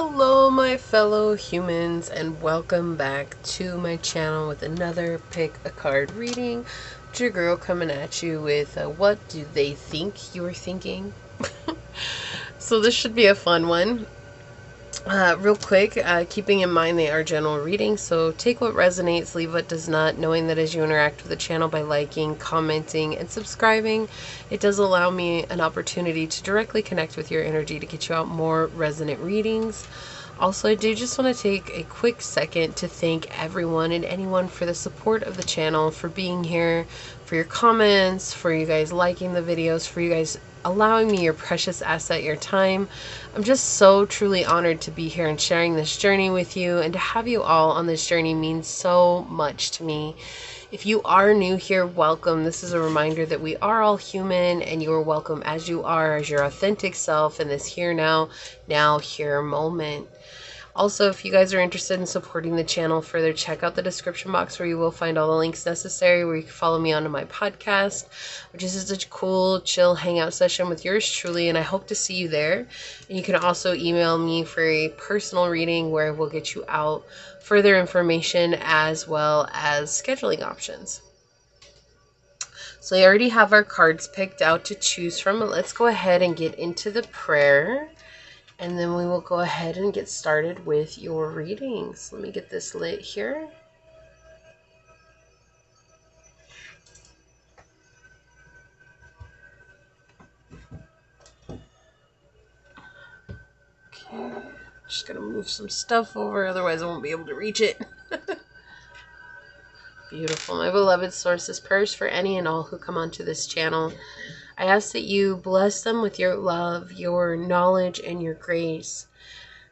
Hello my fellow humans, and welcome back to my channel with another pick a card reading. It's your girl coming at you with what do they think you're thinking. So this should be a fun one. Real quick, keeping in mind they are general readings, so take what resonates, leave what does not, knowing that as you interact with the channel by liking, commenting, and subscribing, it does allow me an opportunity to directly connect with your energy to get you out more resonant readings. Also, I do just want to take a quick second to thank everyone and anyone for the support of the channel, for being here, for your comments, for you guys liking the videos, for you guys allowing me your precious asset, your time. I'm just so truly honored to be here and sharing this journey with you, and to have you all on this journey means so much to me. If you are new here, welcome. This is a reminder that we are all human, and you are welcome as you are, as your authentic self in this here now here moment. Also, if you guys are interested in supporting the channel further, check out the description box where you will find all the links necessary, where you can follow me onto my podcast, which is just a cool, chill hangout session with yours truly, and I hope to see you there. And you can also email me for a personal reading where we'll get you out further information as well as scheduling options. So I already have our cards picked out to choose from. Let's go ahead and get into the prayer. And then we will go ahead and get started with your readings. Let me get this lit here. Okay, just gonna move some stuff over, otherwise I won't be able to reach it. Beautiful. My beloved sources, prayers for any and all who come onto this channel. I ask that you bless them with your love, your knowledge, and your grace.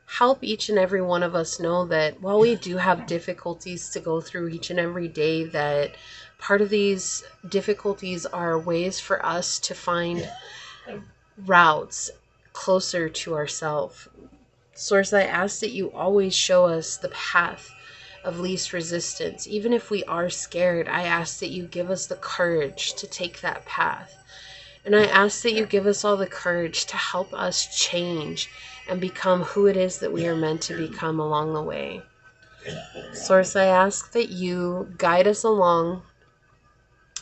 Help each and every one of us know that while we do have difficulties to go through each and every day, that part of these difficulties are ways for us to find routes closer to ourselves. Source, I ask that you always show us the path of least resistance. Even if we are scared, I ask that you give us the courage to take that path. And I ask that you give us all the courage to help us change and become who it is that we are meant to become along the way. Source, I ask that you guide us along,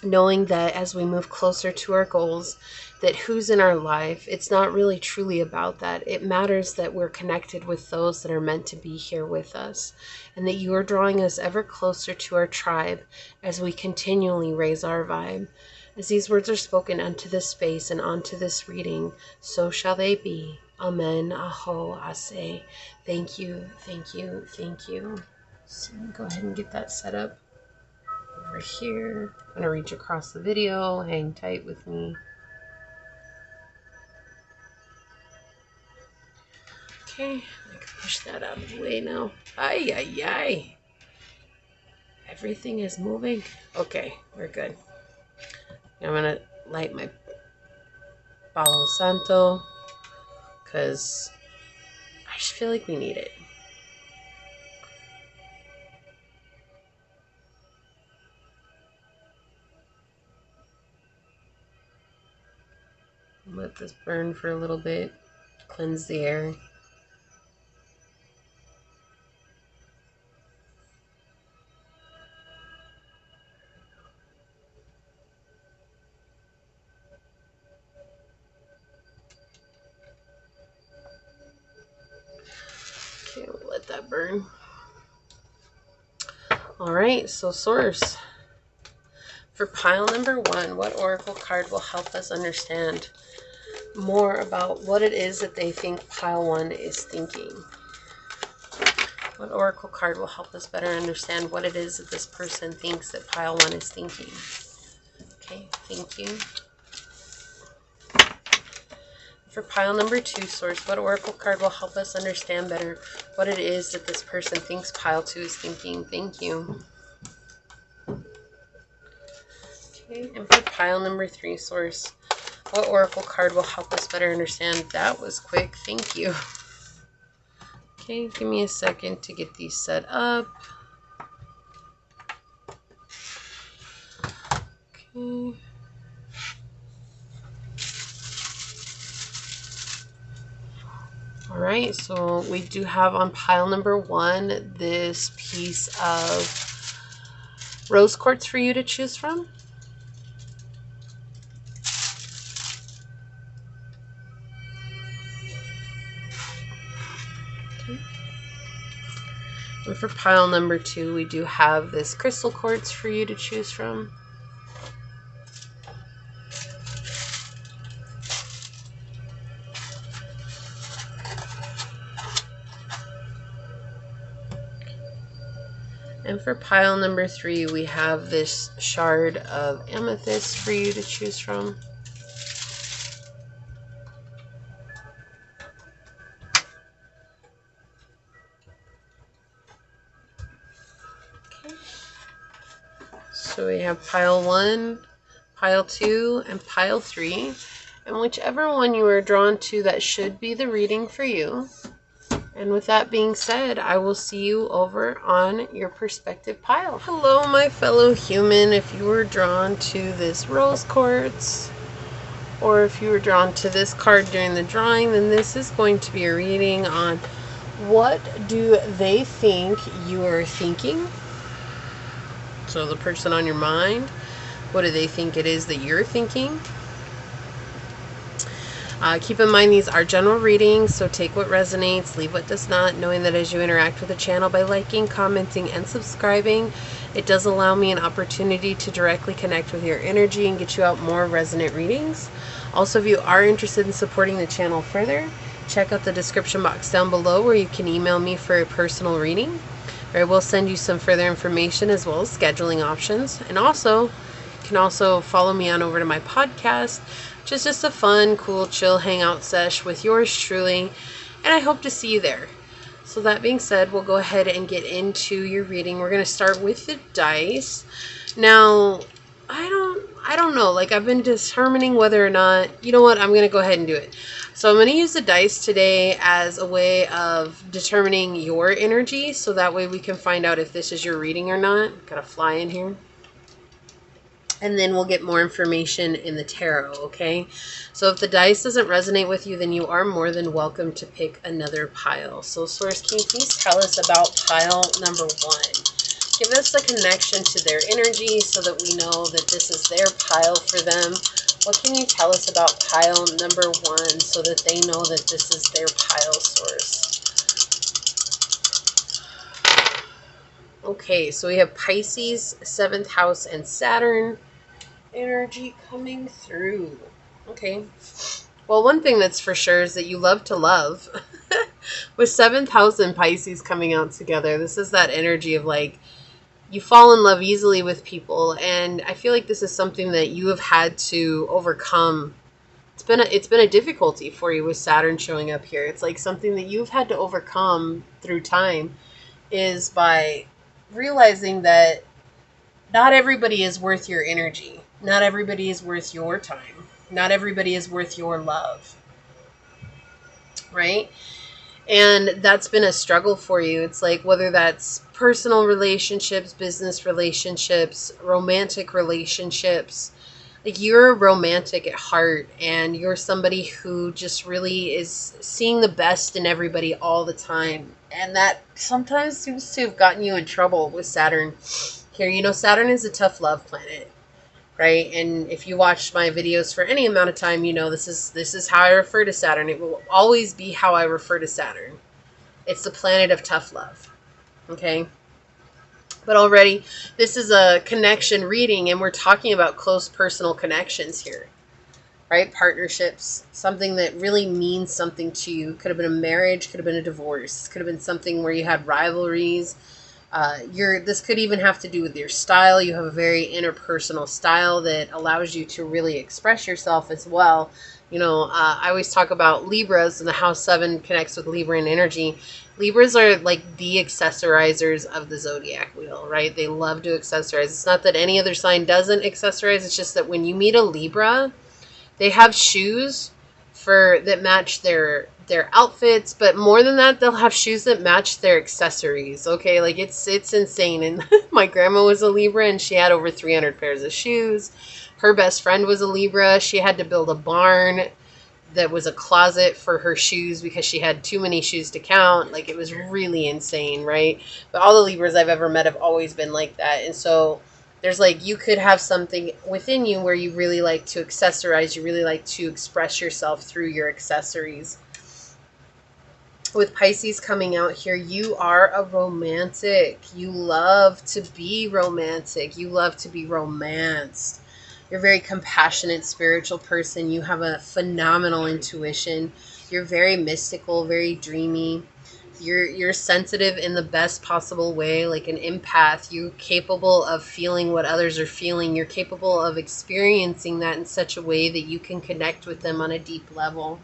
knowing that as we move closer to our goals, that who's in our life, it's not really truly about that. It matters that we're connected with those that are meant to be here with us, and that you are drawing us ever closer to our tribe as we continually raise our vibe. As these words are spoken unto this space and onto this reading, so shall they be. Amen. Aho. Ase. Thank you. Thank you. Thank you. So go ahead and get that set up over here. I'm going to reach across the video. Hang tight with me. Okay. I can push that out of the way now. Ay, ay, ay. Everything is moving. Okay. We're good. I'm going to light my Palo Santo, because I just feel like we need it. Let this burn for a little bit, cleanse the air. Okay, we'll let that burn. Alright, so source. For pile number 1, what oracle card will help us understand more about what it is that they think pile 1 is thinking? What oracle card will help us better understand what it is that this person thinks that pile 1 is thinking? Okay, thank you. For pile number 2, source, what oracle card will help us understand better what it is that this person thinks pile 2 is thinking? Thank you. Okay, and for pile number 3, source, what oracle card will help us better understand? That was quick. Thank you. Okay, give me a second to get these set up. Okay. All right, so we do have on pile number 1 this piece of rose quartz for you to choose from. Okay. And for pile number 2, we do have this crystal quartz for you to choose from. And for pile number 3, we have this shard of amethyst for you to choose from. Okay. So we have pile 1, pile 2, and pile 3. And whichever one you are drawn to, that should be the reading for you. And with that being said, I will see you over on your perspective pile. Hello, my fellow human. If you were drawn to this rose quartz, or if you were drawn to this card during the drawing, then this is going to be a reading on what do they think you are thinking. So the person on your mind, what do they think it is that you're thinking? Keep in mind these are general readings, so take what resonates, leave what does not, knowing that as you interact with the channel by liking, commenting, and subscribing, it does allow me an opportunity to directly connect with your energy and get you out more resonant readings. Also, if you are interested in supporting the channel further, check out the description box down below where you can email me for a personal reading. I will send you some further information as well as scheduling options. And also, you can also follow me on over to my podcast, which is just a fun, cool, chill hangout sesh with yours truly, and I hope to see you there. So that being said, we'll go ahead and get into your reading. We're going to start with the dice. Now, I don't know, like I've been determining whether or not, you know what, I'm going to go ahead and do it. So I'm going to use the dice today as a way of determining your energy, so that way we can find out if this is your reading or not. Got a fly in here. And then we'll get more information in the tarot, okay? So if the dice doesn't resonate with you, then you are more than welcome to pick another pile. So Source, can you please tell us about pile number 1? Give us a connection to their energy so that we know that this is their pile for them. What can you tell us about pile number 1 so that they know that this is their pile, Source? Okay, so we have Pisces, 7th house, and Saturn energy coming through. Okay. Well, one thing that's for sure is that you love to love. With 7th house and Pisces coming out together, this is that energy of like, you fall in love easily with people, and I feel like this is something that you have had to overcome. It's been a difficulty for you with Saturn showing up here. It's like something that you've had to overcome through time, is by realizing that not everybody is worth your energy. Not everybody is worth your time. Not everybody is worth your love. Right? And that's been a struggle for you. It's like whether that's personal relationships, business relationships, romantic relationships. Like you're romantic at heart, and you're somebody who just really is seeing the best in everybody all the time. And that sometimes seems to have gotten you in trouble with Saturn here. You know, Saturn is a tough love planet, right? And if you watched my videos for any amount of time, you know this is how I refer to Saturn. It will always be how I refer to Saturn. It's the planet of tough love, okay? But already, this is a connection reading, and we're talking about close personal connections here, right? Partnerships, something that really means something to you. Could have been a marriage, could have been a divorce, could have been something where you had rivalries. This could even have to do with your style. You have a very interpersonal style that allows you to really express yourself as well. You know, I always talk about Libras, and the house 7 connects with Libra and energy. Libras are like the accessorizers of the zodiac wheel, right? They love to accessorize. It's not that any other sign doesn't accessorize. It's just that when you meet a Libra, they have shoes that match their outfits, but more than that, they'll have shoes that match their accessories. Okay, like it's insane. And my grandma was a Libra, and she had over 300 pairs of shoes. Her best friend was a Libra. She had to build a barn that was a closet for her shoes because she had too many shoes to count. Like, it was really insane, right? But all the Libras I've ever met have always been like that. And so there's like, you could have something within you where you really like to accessorize, you really like to express yourself through your accessories. With Pisces coming out here, you are a romantic. You love to be romantic. You love to be romanced. You're a very compassionate, spiritual person. You have a phenomenal intuition. You're very mystical, very dreamy. You're sensitive in the best possible way, like an empath. You're capable of feeling what others are feeling. You're capable of experiencing that in such a way that you can connect with them on a deep level.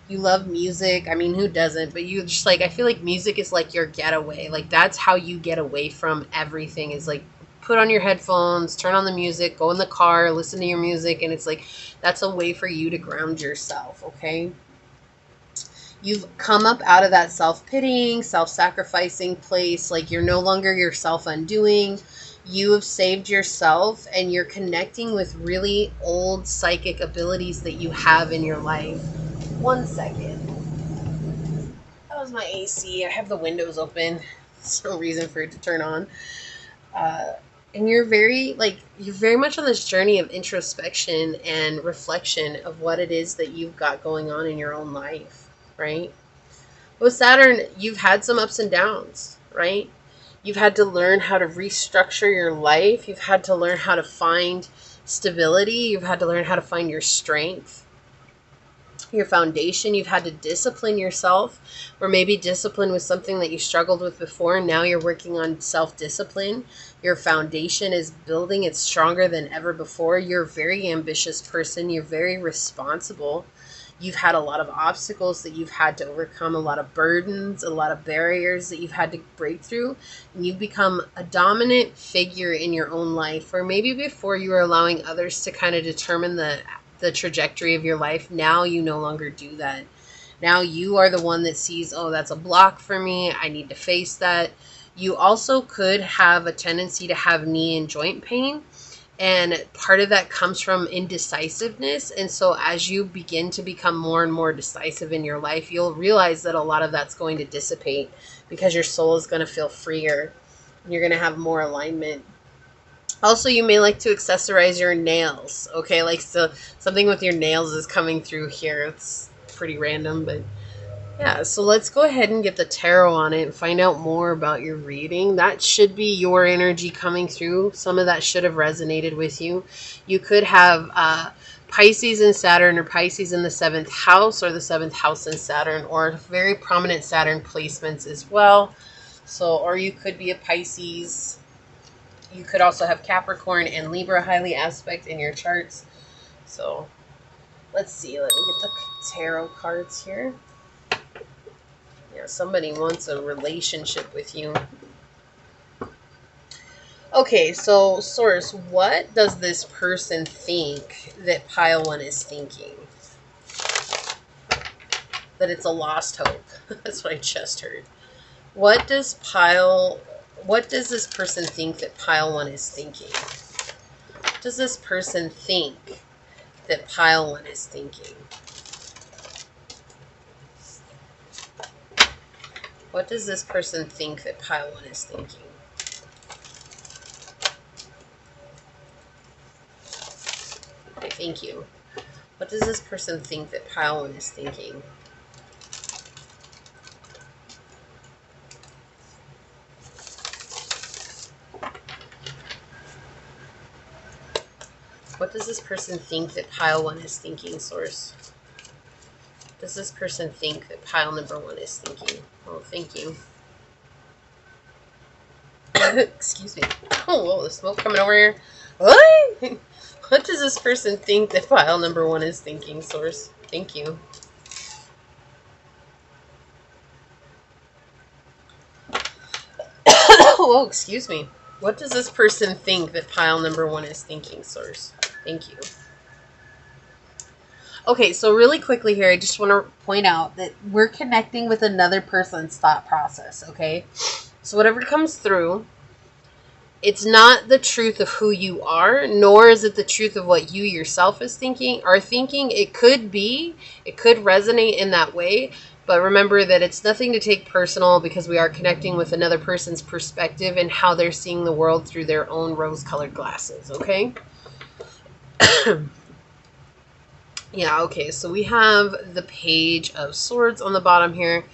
You love music. I mean, who doesn't? But you just like, I feel like music is like your getaway. Like, that's how you get away from everything, is like, put on your headphones, turn on the music, go in the car, listen to your music. And it's like, that's a way for you to ground yourself. Okay. You've come up out of that self-pitying, self-sacrificing place. Like, you're no longer yourself undoing. You have saved yourself, and you're connecting with really old psychic abilities that you have in your life. 1 second. That was my AC. I have the windows open. There's no reason for it to turn on. And you're very much on this journey of introspection and reflection of what it is that you've got going on in your own life, right? With Saturn, you've had some ups and downs, right? You've had to learn how to restructure your life. You've had to learn how to find stability. You've had to learn how to find your strength, your foundation. You've had to discipline yourself, or maybe discipline was something that you struggled with before, and now you're working on self-discipline. Your foundation is building. It's stronger than ever before. You're a very ambitious person. You're very responsible. You've had a lot of obstacles that you've had to overcome, a lot of burdens, a lot of barriers that you've had to break through. And you've become a dominant figure in your own life. Or maybe before you were allowing others to kind of determine the trajectory of your life. Now you no longer do that. Now you are the one that sees, oh, that's a block for me. I need to face that. You also could have a tendency to have knee and joint pain. And part of that comes from indecisiveness. And so as you begin to become more and more decisive in your life, you'll realize that a lot of that's going to dissipate, because your soul is going to feel freer. You're going to have more alignment. Also, you may like to accessorize your nails. Okay, like, so something with your nails is coming through here. It's pretty random, but yeah. So let's go ahead and get the tarot on it and find out more about your reading. That should be your energy coming through. Some of that should have resonated with you. You could have Pisces and Saturn, or Pisces in the 7th house, or the 7th house and Saturn, or very prominent Saturn placements as well. So, or you could be a Pisces. You could also have Capricorn and Libra highly aspect in your charts. So let's see. Let me get the tarot cards here. Yeah, somebody wants a relationship with you. Okay, so Source, what does this person think that pile 1 is thinking? That it's a lost hope. That's what I just heard. What does this person think that pile 1 is thinking? What does this person think that pile 1 is thinking? What does this person think that pile 1 is thinking? Okay, thank you. What does this person think that pile 1 is thinking? What does this person think that pile 1 is thinking, Source? Does this person think that pile number 1 is thinking? Oh, thank you. Excuse me. Oh, whoa, the smoke coming over here. What? What does this person think that pile number 1 is thinking, Source? Thank you. Oh, excuse me. What does this person think that pile number 1 is thinking, Source? Thank you. Okay, so really quickly here, I just want to point out that we're connecting with another person's thought process, okay? So whatever comes through, It's not the truth of who you are, nor is it the truth of what you yourself are thinking. It could be, it could resonate in that way, but remember that it's nothing to take personal, because we are connecting with another person's perspective and how they're seeing the world through their own rose-colored glasses, okay? Yeah, okay, so we have the Page of Swords on the bottom here.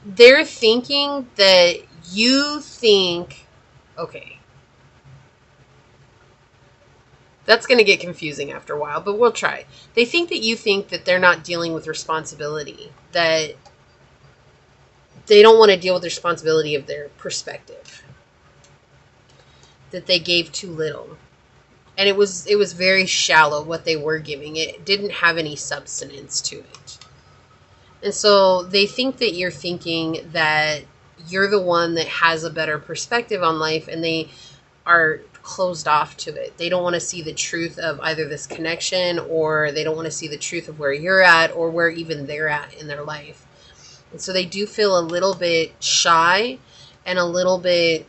They're thinking that you think, okay, that's going to get confusing after a while, but we'll try. They think that you think that they're not dealing with responsibility, that they don't want to deal with the responsibility of their perspective, that they gave too little. And it was very shallow what they were giving. It didn't have any substance to it. And so they think that you're thinking that you're the one that has a better perspective on life, and they are closed off to it. They don't want to see the truth of either this connection, or they don't want to see the truth of where you're at or where even they're at in their life. And so they do feel a little bit shy and a little bit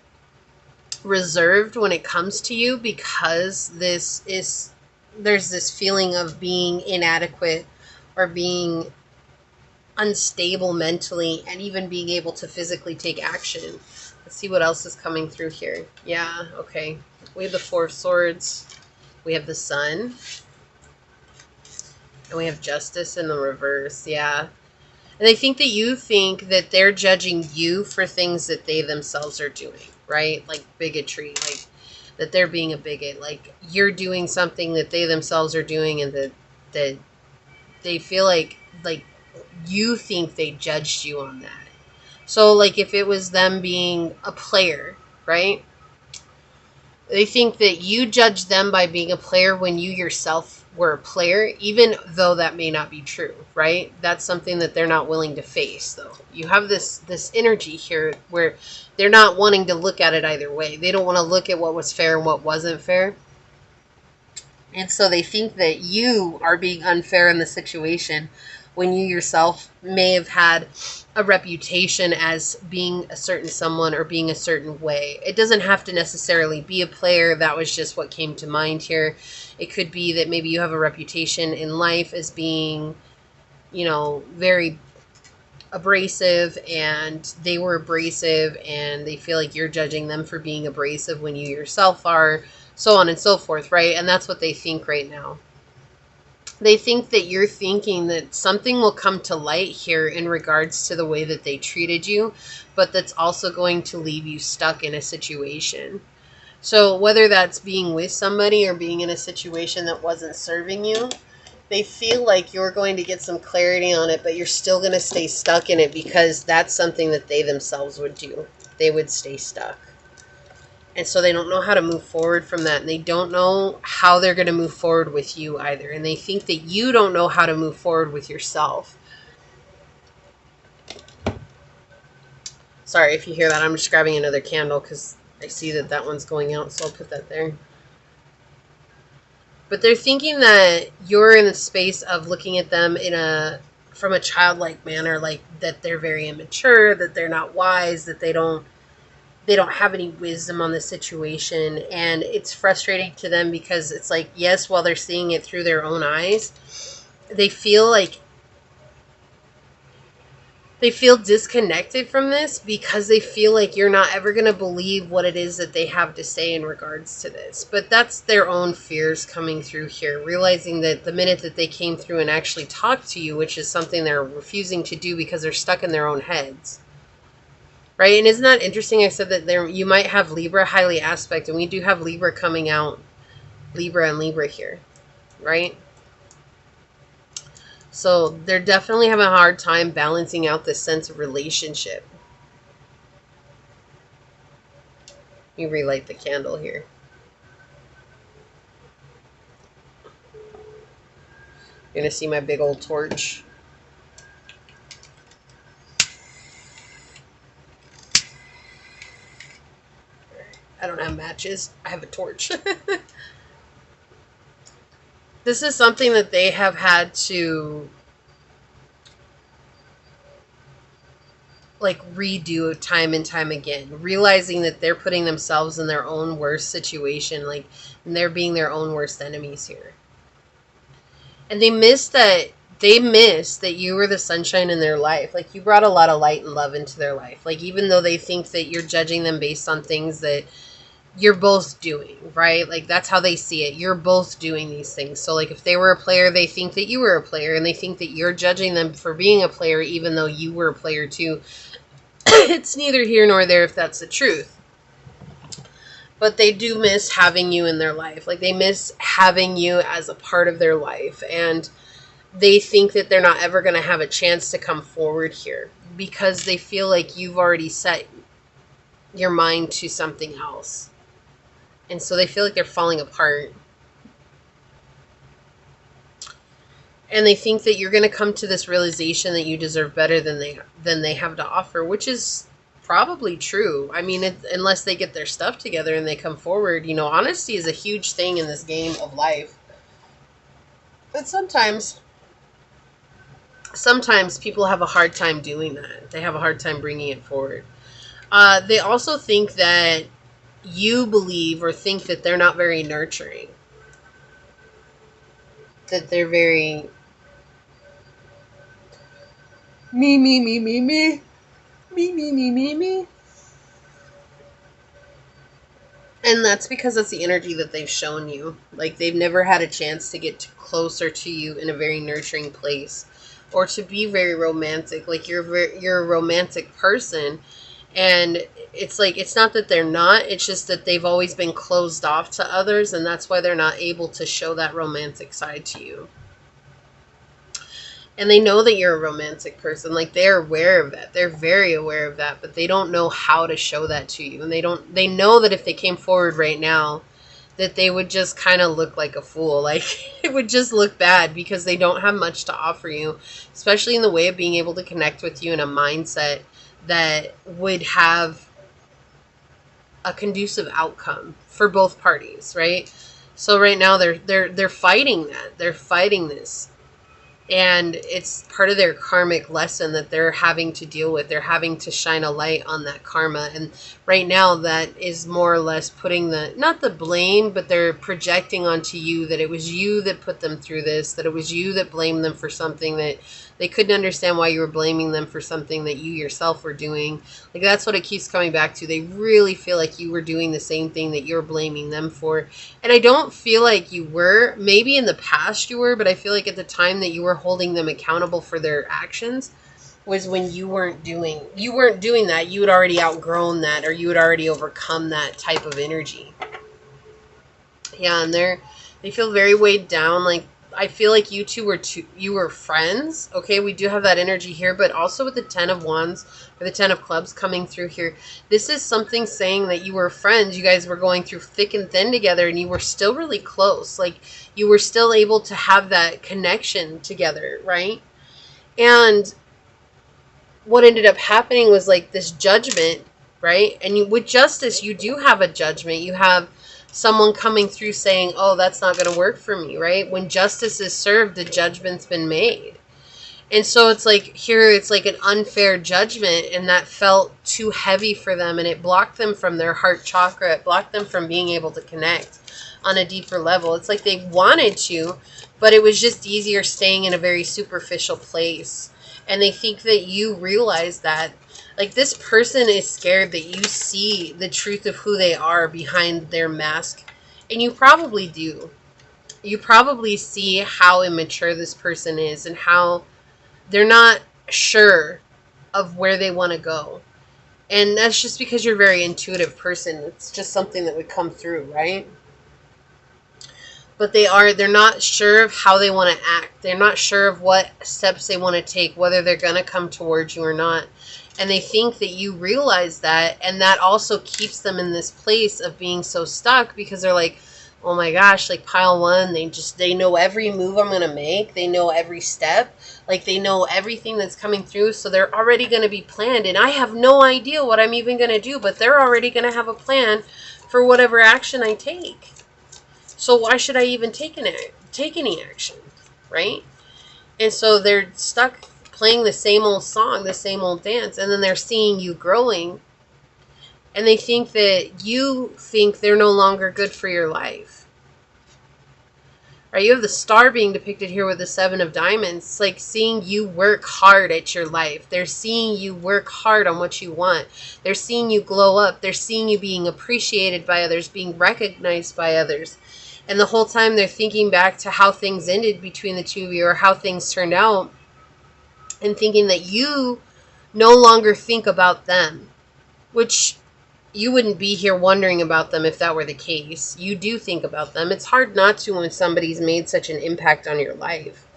reserved when it comes to you, because there's this feeling of being inadequate or being unstable mentally, and even being able to physically take action. Let's see what else is coming through here. Yeah, okay. We have the Four of Swords. We have the Sun. And we have Justice in the reverse. Yeah. And they think that you think that they're judging you for things that they themselves are doing, right? Like bigotry, like that they're being a bigot, like you're doing something that they themselves are doing, and that they feel like you think they judged you on that. So like if it was them being a player, right? They think that you judge them by being a player when you yourself were a player, even though that may not be true, right? That's something that they're not willing to face, though. You have this energy here where they're not wanting to look at it either way. They don't want to look at what was fair and what wasn't fair. And so they think that you are being unfair in the situation, when you yourself may have had a reputation as being a certain someone or being a certain way. It doesn't have to necessarily be a player. That was just what came to mind here. It could be that maybe you have a reputation in life as being, very abrasive, and they were abrasive, and they feel like you're judging them for being abrasive when you yourself are, so on and so forth, right? And that's what they think right now. They think that you're thinking that something will come to light here in regards to the way that they treated you, but that's also going to leave you stuck in a situation. So whether that's being with somebody or being in a situation that wasn't serving you, they feel like you're going to get some clarity on it, but you're still going to stay stuck in it, because that's something that they themselves would do. They would stay stuck. And so they don't know how to move forward from that. And they don't know how they're going to move forward with you either. And they think that you don't know how to move forward with yourself. Sorry if you hear that. I'm just grabbing another candle because I see that that one's going out. So I'll put that there. But they're thinking that you're in a space of looking at them from a childlike manner, like that they're very immature, that they're not wise, that they don't have any wisdom on the situation. And it's frustrating to them, because it's like, yes, while they're seeing it through their own eyes, they feel disconnected from this, because they feel like you're not ever going to believe what it is that they have to say in regards to this. But that's their own fears coming through here, realizing that the minute that they came through and actually talked to you, which is something they're refusing to do because they're stuck in their own heads. Right? And isn't that interesting? I said that you might have Libra highly aspect, and we do have Libra coming out, Libra and Libra here, right? So they're definitely having a hard time balancing out this sense of relationship. You relight the candle here. You're going to see my big old torch. I don't have matches. I have a torch. This is something that they have had to like redo time and time again, realizing that they're putting themselves in their own worst situation, like, and they're being their own worst enemies here. And they miss that you were the sunshine in their life. Like, you brought a lot of light and love into their life. Like, even though they think that you're judging them based on things that you're both doing, right? Like, that's how they see it. You're both doing these things. So, like, if they were a player, they think that you were a player, and they think that you're judging them for being a player, even though you were a player too. It's neither here nor there if that's the truth. But they do miss having you in their life. Like, they miss having you as a part of their life. And they think that they're not ever going to have a chance to come forward here because they feel like you've already set your mind to something else. And so they feel like they're falling apart. And they think that you're going to come to this realization that you deserve better than they have to offer, which is probably true. I mean, unless they get their stuff together and they come forward. You know, honesty is a huge thing in this game of life. But sometimes people have a hard time doing that. They have a hard time bringing it forward. They also think that you believe or think that they're not very nurturing. That they're very me. And that's because that's the energy that they've shown you. Like, they've never had a chance to get closer to you in a very nurturing place. Or to be very romantic. Like, you're a romantic person. And it's like, it's not that they're not. It's just that they've always been closed off to others. And that's why they're not able to show that romantic side to you. And they know that you're a romantic person. Like, they're aware of that. They're very aware of that. But they don't know how to show that to you. And they know that if they came forward right now, that they would just kind of look like a fool. Like, it would just look bad because they don't have much to offer you. Especially in the way of being able to connect with you in a mindset that would have a conducive outcome for both parties, right? So right now they're fighting that. They're fighting this. And it's part of their karmic lesson that they're having to deal with. They're having to shine a light on that karma. And right now that is more or less putting not the blame, but they're projecting onto you that it was you that put them through this, that it was you that blamed them for something that they couldn't understand why you were blaming them for something that you yourself were doing. Like, that's what it keeps coming back to. They really feel like you were doing the same thing that you're blaming them for. And I don't feel like you were. Maybe in the past you were, but I feel like at the time that you were holding them accountable for their actions was when you weren't doing that. You had already outgrown that, or you had already overcome that type of energy. Yeah, and they feel very weighed down. Like, I feel like you were friends. Okay, we do have that energy here, but also with the 10 of Wands or the 10 of Clubs coming through here, this is something saying that you were friends. You guys were going through thick and thin together, and you were still really close. Like, you were still able to have that connection together, right? And what ended up happening was like this judgment, right? And with justice, you do have a judgment. You have someone coming through saying, oh, that's not going to work for me, right? When justice is served, the judgment's been made. And so it's like here, it's like an unfair judgment, and that felt too heavy for them, and it blocked them from their heart chakra. It blocked them from being able to connect on a deeper level. It's like they wanted to, but it was just easier staying in a very superficial place. And they think that you realize that. Like, this person is scared that you see the truth of who they are behind their mask. And you probably do. You probably see how immature this person is and how they're not sure of where they want to go. And that's just because you're a very intuitive person. It's just something that would come through, right? But they're not sure of how they want to act. They're not sure of what steps they want to take, whether they're going to come towards you or not. And they think that you realize that, and that also keeps them in this place of being so stuck, because they're like, oh my gosh, like pile one, they know every move I'm going to make. They know every step. Like, they know everything that's coming through. So they're already going to be planned. And I have no idea what I'm even going to do, but they're already going to have a plan for whatever action I take. So why should I even take any action, right? And so they're stuck playing the same old song, the same old dance, and then they're seeing you growing, and they think that you think they're no longer good for your life. Right, you have the star being depicted here with the 7 of diamonds. It's like seeing you work hard at your life. They're seeing you work hard on what you want. They're seeing you glow up. They're seeing you being appreciated by others, being recognized by others. And the whole time they're thinking back to how things ended between the two of you, or how things turned out, and thinking that you no longer think about them, which you wouldn't be here wondering about them if that were the case. You do think about them. It's hard not to when somebody's made such an impact on your life.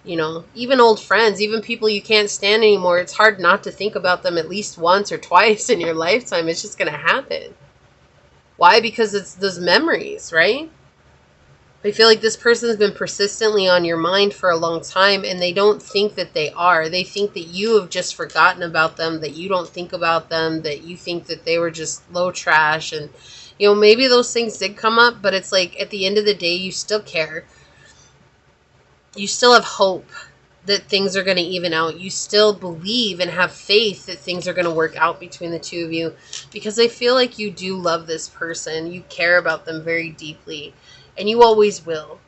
You know, even old friends, even people you can't stand anymore, it's hard not to think about them at least once or twice in your lifetime. It's just going to happen. Why? Because it's those memories, right? I feel like this person's been persistently on your mind for a long time, and they don't think that they are. They think that you have just forgotten about them, that you don't think about them, that you think that they were just low trash. And, you know, maybe those things did come up, but it's like at the end of the day, you still care. You still have hope that things are going to even out. You still believe and have faith that things are going to work out between the two of you, because I feel like you do love this person. You care about them very deeply. And you always will.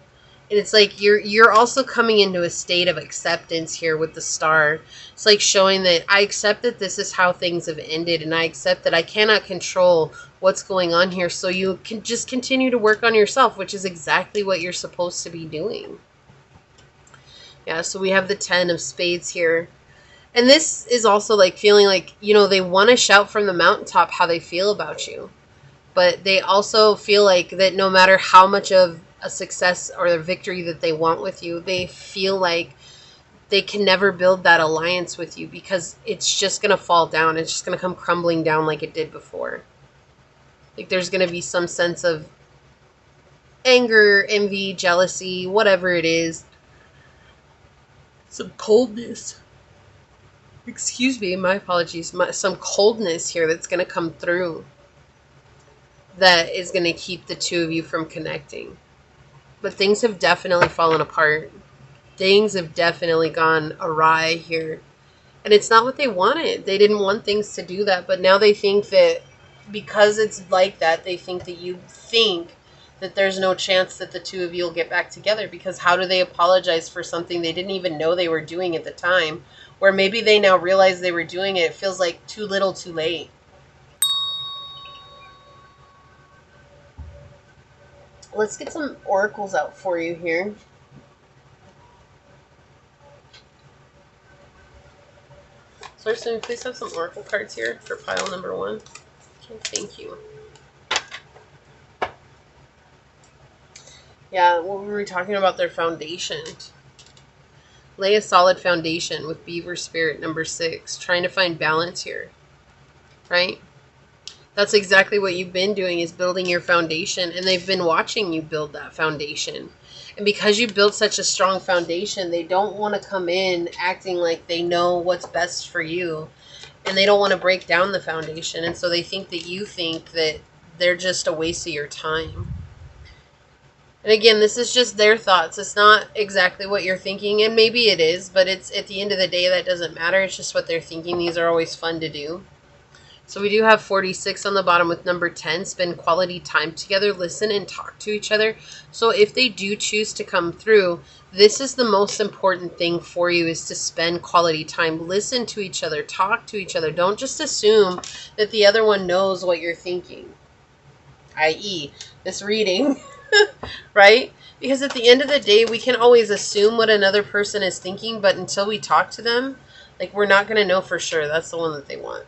And it's like you're also coming into a state of acceptance here with the star. It's like showing that I accept that this is how things have ended, and I accept that I cannot control what's going on here. So you can just continue to work on yourself, which is exactly what you're supposed to be doing. Yeah, so we have the 10 of spades here. And this is also like feeling like, you know, they want to shout from the mountaintop how they feel about you. But they also feel like that no matter how much of a success or a victory that they want with you, they feel like they can never build that alliance with you, because it's just going to fall down. It's just going to come crumbling down like it did before. Like there's going to be some sense of anger, envy, jealousy, whatever it is. Some coldness. Excuse me, my apologies. Some coldness here that's going to come through, that is going to keep the two of you from connecting. But things have definitely fallen apart. Things have definitely gone awry here. And it's not what they wanted. They didn't want things to do that. But now they think that because it's like that, they think that you think that there's no chance that the two of you will get back together. Because how do they apologize for something they didn't even know they were doing at the time? Or maybe they now realize they were doing it. It feels like too little too late. Let's get some oracles out for you here. So, can we please have some oracle cards here for pile number 1? Okay, thank you. Yeah, what were we talking about? Their foundation. Lay a solid foundation with Beaver Spirit number 6. Trying to find balance here. Right? That's exactly what you've been doing, is building your foundation. And they've been watching you build that foundation. And because you built such a strong foundation, they don't want to come in acting like they know what's best for you. And they don't want to break down the foundation. And so they think that you think that they're just a waste of your time. And again, this is just their thoughts. It's not exactly what you're thinking. And maybe it is, but it's at the end of the day, that doesn't matter. It's just what they're thinking. These are always fun to do. So we do have 46 on the bottom with number 10. Spend quality time together. Listen and talk to each other. So if they do choose to come through, this is the most important thing for you, is to spend quality time. Listen to each other. Talk to each other. Don't just assume that the other one knows what you're thinking. I.e., this reading, right? Because at the end of the day, we can always assume what another person is thinking, but until we talk to them, like, we're not going to know for sure that's the one that they want.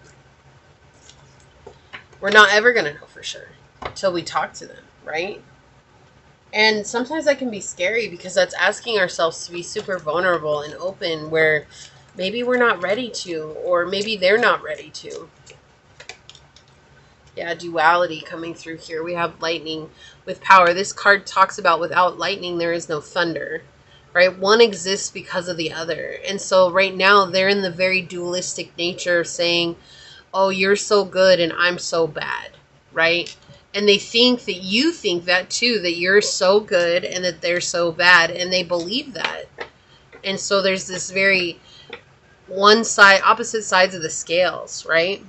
We're not ever going to know for sure until we talk to them, right? And sometimes that can be scary, because that's asking ourselves to be super vulnerable and open, where maybe we're not ready to, or maybe they're not ready to. Yeah, duality coming through here. We have lightning with power. This card talks about without lightning, there is no thunder, right? One exists because of the other. And so right now they're in the very dualistic nature of saying, oh, you're so good and I'm so bad, right? And they think that you think that too, that you're so good and that they're so bad, and they believe that. And so there's this very one side, opposite sides of the scales, right?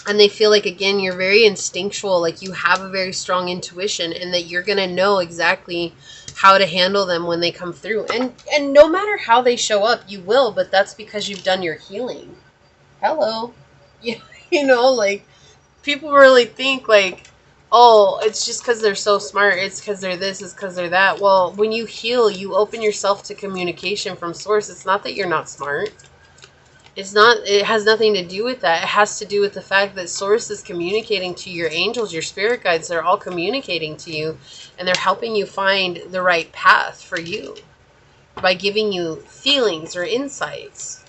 And they feel like, again, you're very instinctual, like you have a very strong intuition, and that you're going to know exactly how to handle them when they come through. And no matter how they show up, you will, but that's because you've done your healing. Hello. You know, like, people really think like, oh, it's just because they're so smart, it's because they're this, it's because they're that. Well, when you heal, you open yourself to communication from source. It's not that you're not smart. It's not, it has nothing to do with that. It has to do with the fact that source is communicating to your angels, your spirit guides. They're all communicating to you, and they're helping you find the right path for you by giving you feelings or insights.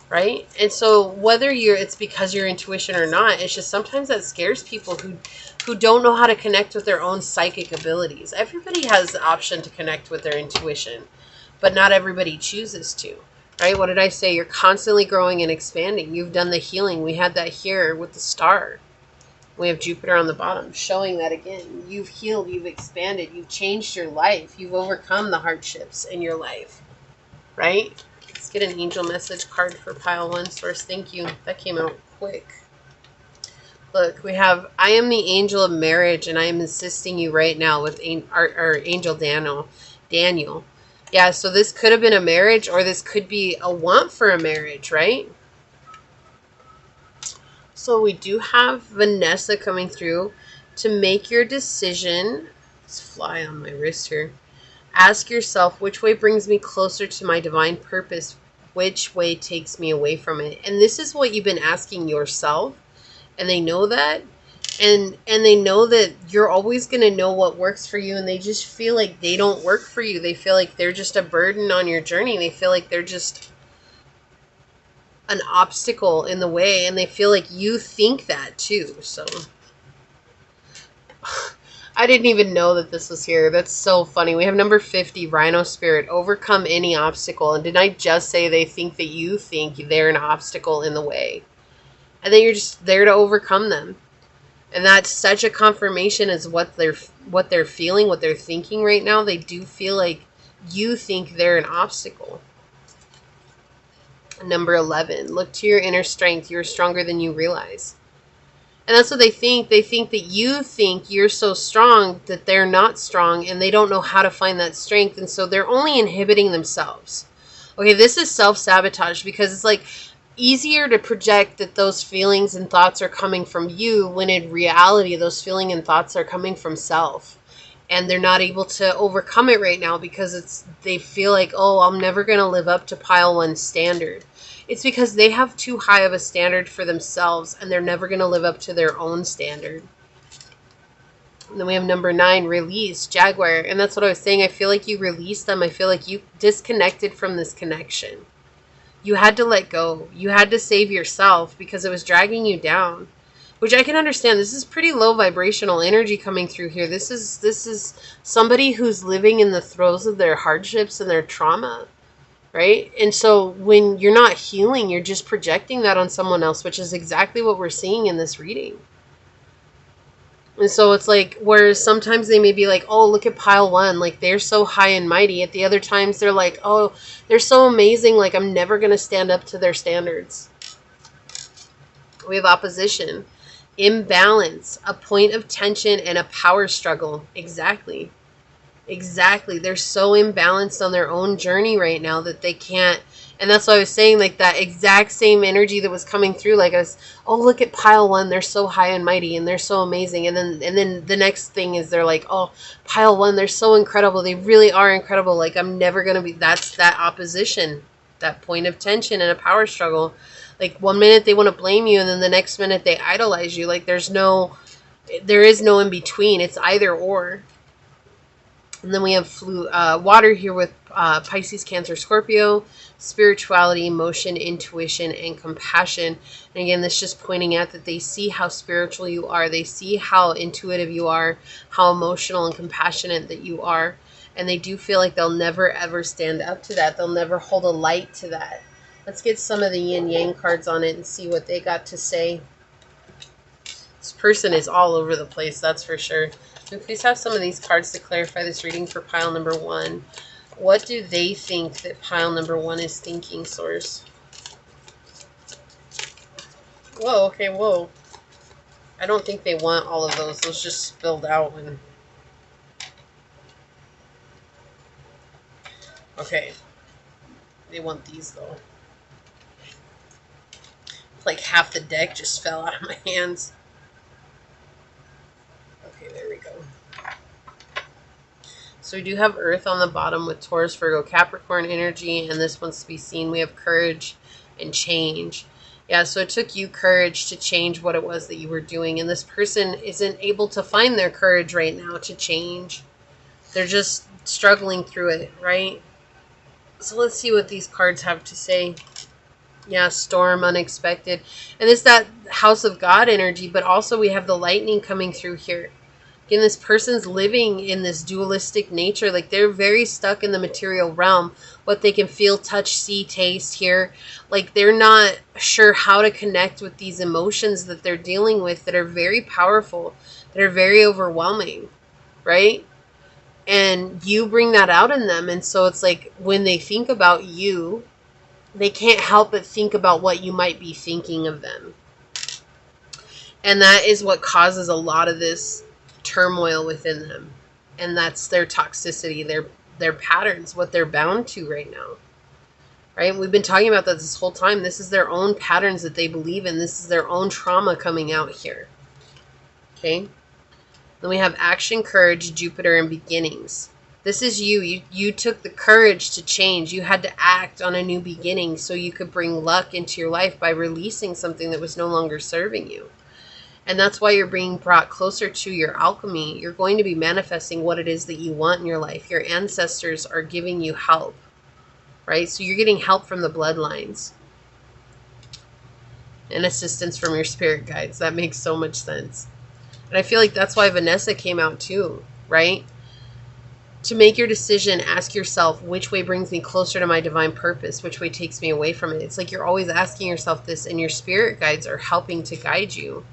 Right? And so whether it's because your intuition or not, it's just sometimes that scares people who don't know how to connect with their own psychic abilities. Everybody has the option to connect with their intuition, but not everybody chooses to. Right? What did I say? You're constantly growing and expanding. You've done the healing. We had that here with the star. We have Jupiter on the bottom, showing that again. You've healed, you've expanded, you've changed your life, you've overcome the hardships in your life. Right? Let's get an angel message card for pile 1, source. Thank you. That came out quick. Look, we have, I am the angel of marriage, and I am assisting you right now with our angel Daniel. Yeah, so this could have been a marriage, or this could be a want for a marriage, right? So we do have Vanessa coming through to make your decision. Let's fly on my wrist here. Ask yourself, which way brings me closer to my divine purpose? Which way takes me away from it? And this is what you've been asking yourself. And they know that. And they know that you're always going to know what works for you. And they just feel like they don't work for you. They feel like they're just a burden on your journey. They feel like they're just an obstacle in the way. And they feel like you think that too. So I didn't even know that this was here. That's so funny. We have number 50, Rhino Spirit. Overcome any obstacle. And didn't I just say they think that you think they're an obstacle in the way? And then you're just there to overcome them. And that's such a confirmation as what they're feeling, what they're thinking right now. They do feel like you think they're an obstacle. Number 11, look to your inner strength. You're stronger than you realize. And that's what they think. They think that you think you're so strong that they're not strong, and they don't know how to find that strength. And so they're only inhibiting themselves. Okay, this is self-sabotage, because it's like easier to project that those feelings and thoughts are coming from you, when in reality those feelings and thoughts are coming from self, and they're not able to overcome it right now because they feel like, oh, I'm never going to live up to pile 1's standard. It's because they have too high of a standard for themselves, and they're never going to live up to their own standard. And then we have number 9, release, Jaguar. And that's what I was saying. I feel like you released them. I feel like you disconnected from this connection. You had to let go. You had to save yourself because it was dragging you down, which I can understand. This is pretty low vibrational energy coming through here. This is somebody who's living in the throes of their hardships and their trauma, right? And so when you're not healing, you're just projecting that on someone else, which is exactly what we're seeing in this reading. And so it's like, whereas sometimes they may be like, oh, look at pile 1, like they're so high and mighty. At the other times they're like, oh, they're so amazing, like I'm never going to stand up to their standards. We have opposition, imbalance, a point of tension, and a power struggle. Exactly. They're so imbalanced on their own journey right now that they can't. And that's why I was saying, like, that exact same energy that was coming through, like, I was, oh, look at pile 1, they're so high and mighty and they're so amazing. And then the next thing is they're like, oh, pile 1, they're so incredible, they really are incredible, like I'm never gonna be. That's that opposition, that point of tension and a power struggle. Like, one minute they want to blame you, and then the next minute they idolize you. Like, there is no in between. It's either or. And then we have water here with Pisces, Cancer, Scorpio, spirituality, emotion, intuition, and compassion. And again, this is just pointing out that they see how spiritual you are. They see how intuitive you are, how emotional and compassionate that you are. And they do feel like they'll never, ever stand up to that. They'll never hold a light to that. Let's get some of the yin yang cards on it and see what they got to say. This person is all over the place, that's for sure. Can we please have some of these cards to clarify this reading for pile number 1? What do they think that pile number 1 is thinking, Source? Whoa, okay, whoa. I don't think they want all of those. Those just spilled out when... Okay. They want these, though. Like half the deck just fell out of my hands. Okay, there we go. So we do have Earth on the bottom with Taurus, Virgo, Capricorn energy, and this one's to be seen. We have courage and change. Yeah, so it took you courage to change what it was that you were doing, and this person isn't able to find their courage right now to change. They're just struggling through it, right? So let's see what these cards have to say. Yeah, storm, unexpected. And it's that House of God energy, but also we have the lightning coming through here. Again, this person's living in this dualistic nature. Like, they're very stuck in the material realm. What they can feel, touch, see, taste, hear. Like, they're not sure how to connect with these emotions that they're dealing with that are very powerful, that are very overwhelming, right? And you bring that out in them. And so it's like when they think about you, they can't help but think about what you might be thinking of them. And that is what causes a lot of this turmoil within them. And that's their toxicity, their patterns, what they're bound to right now. Right? We've been talking about that this whole time. This is their own patterns that they believe in. This is their own trauma coming out here. Okay? Then we have action, courage, Jupiter, and beginnings. This is you. You took the courage to change. You had to act on a new beginning so you could bring luck into your life by releasing something that was no longer serving you. And that's why you're being brought closer to your alchemy. You're going to be manifesting what it is that you want in your life. Your ancestors are giving you help, right? So you're getting help from the bloodlines and assistance from your spirit guides. That makes so much sense. And I feel like that's why Vanessa came out too, right? To make your decision, ask yourself, which way brings me closer to my divine purpose? Which way takes me away from it? It's like you're always asking yourself this, and your spirit guides are helping to guide you.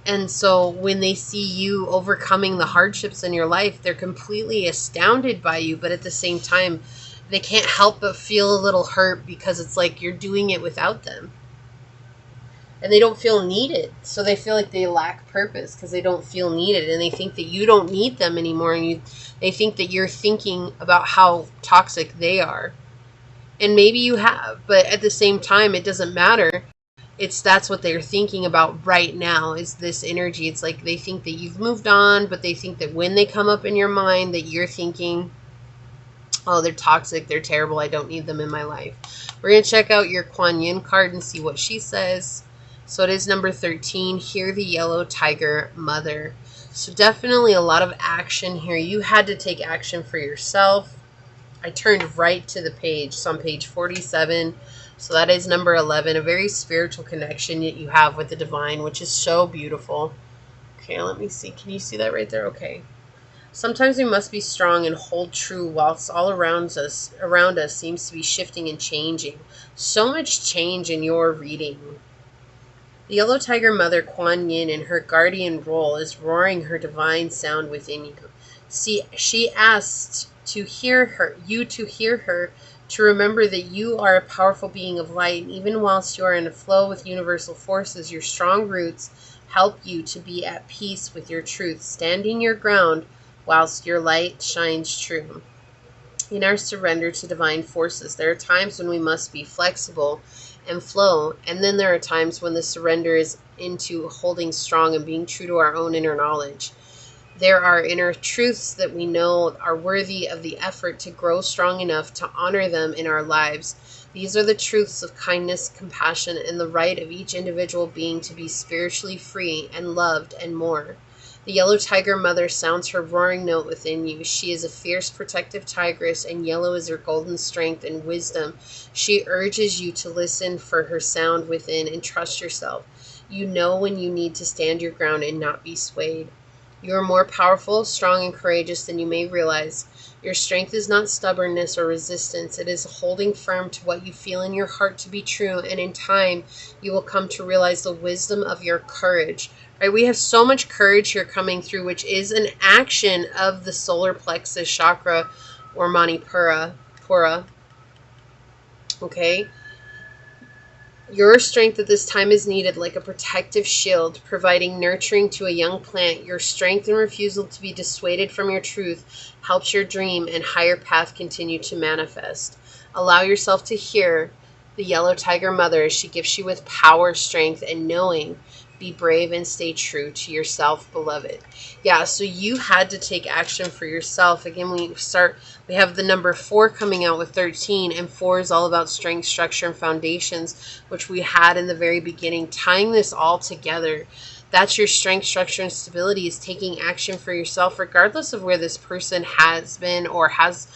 And so when they see you overcoming the hardships in your life, they're completely astounded by you. But at the same time, they can't help but feel a little hurt because it's like you're doing it without them. And they don't feel needed. So they feel like they lack purpose because they don't feel needed. And they think that you don't need them anymore. And they think that you're thinking about how toxic they are. And maybe you have. But at the same time, it doesn't matter. That's what they're thinking about right now is this energy. It's like they think that you've moved on, but they think that when they come up in your mind that you're thinking, oh, they're toxic, they're terrible, I don't need them in my life. We're going to check out your Kuan Yin card and see what she says. So it is number 13, Hear the Yellow Tiger Mother. So definitely a lot of action here. You had to take action for yourself. I turned right to the page. So on page 47. So that is number 11, a very spiritual connection that you have with the divine, which is so beautiful. Okay, let me see. Can you see that right there? Okay. Sometimes we must be strong and hold true whilst all around us seems to be shifting and changing. So much change in your reading. The Yellow Tiger Mother, Kuan Yin, in her guardian role is roaring her divine sound within you. See, she asked you to hear her, to remember that you are a powerful being of light, and even whilst you are in a flow with universal forces, your strong roots help you to be at peace with your truth, standing your ground whilst your light shines true. In our surrender to divine forces, there are times when we must be flexible and flow, and then there are times when the surrender is into holding strong and being true to our own inner knowledge. There are inner truths that we know are worthy of the effort to grow strong enough to honor them in our lives. These are the truths of kindness, compassion, and the right of each individual being to be spiritually free and loved and more. The Yellow Tiger Mother sounds her roaring note within you. She is a fierce, protective tigress, and yellow is her golden strength and wisdom. She urges you to listen for her sound within and trust yourself. You know when you need to stand your ground and not be swayed. You are more powerful, strong, and courageous than you may realize. Your strength is not stubbornness or resistance. It is holding firm to what you feel in your heart to be true, and in time, you will come to realize the wisdom of your courage. Right? We have so much courage here coming through, which is an action of the solar plexus chakra, or Manipura. Okay? Your strength at this time is needed like a protective shield, providing nurturing to a young plant. Your strength and refusal to be dissuaded from your truth helps your dream and higher path continue to manifest. Allow yourself to hear the yellow tiger mother as she gifts you with power, strength, and knowing. Be brave and stay true to yourself, beloved. Yeah, so you had to take action for yourself. Again, we have the number 4 coming out with 13, and 4 is all about strength, structure, and foundations, which we had in the very beginning. Tying this all together, that's your strength, structure, and stability, is taking action for yourself, regardless of where this person has been or has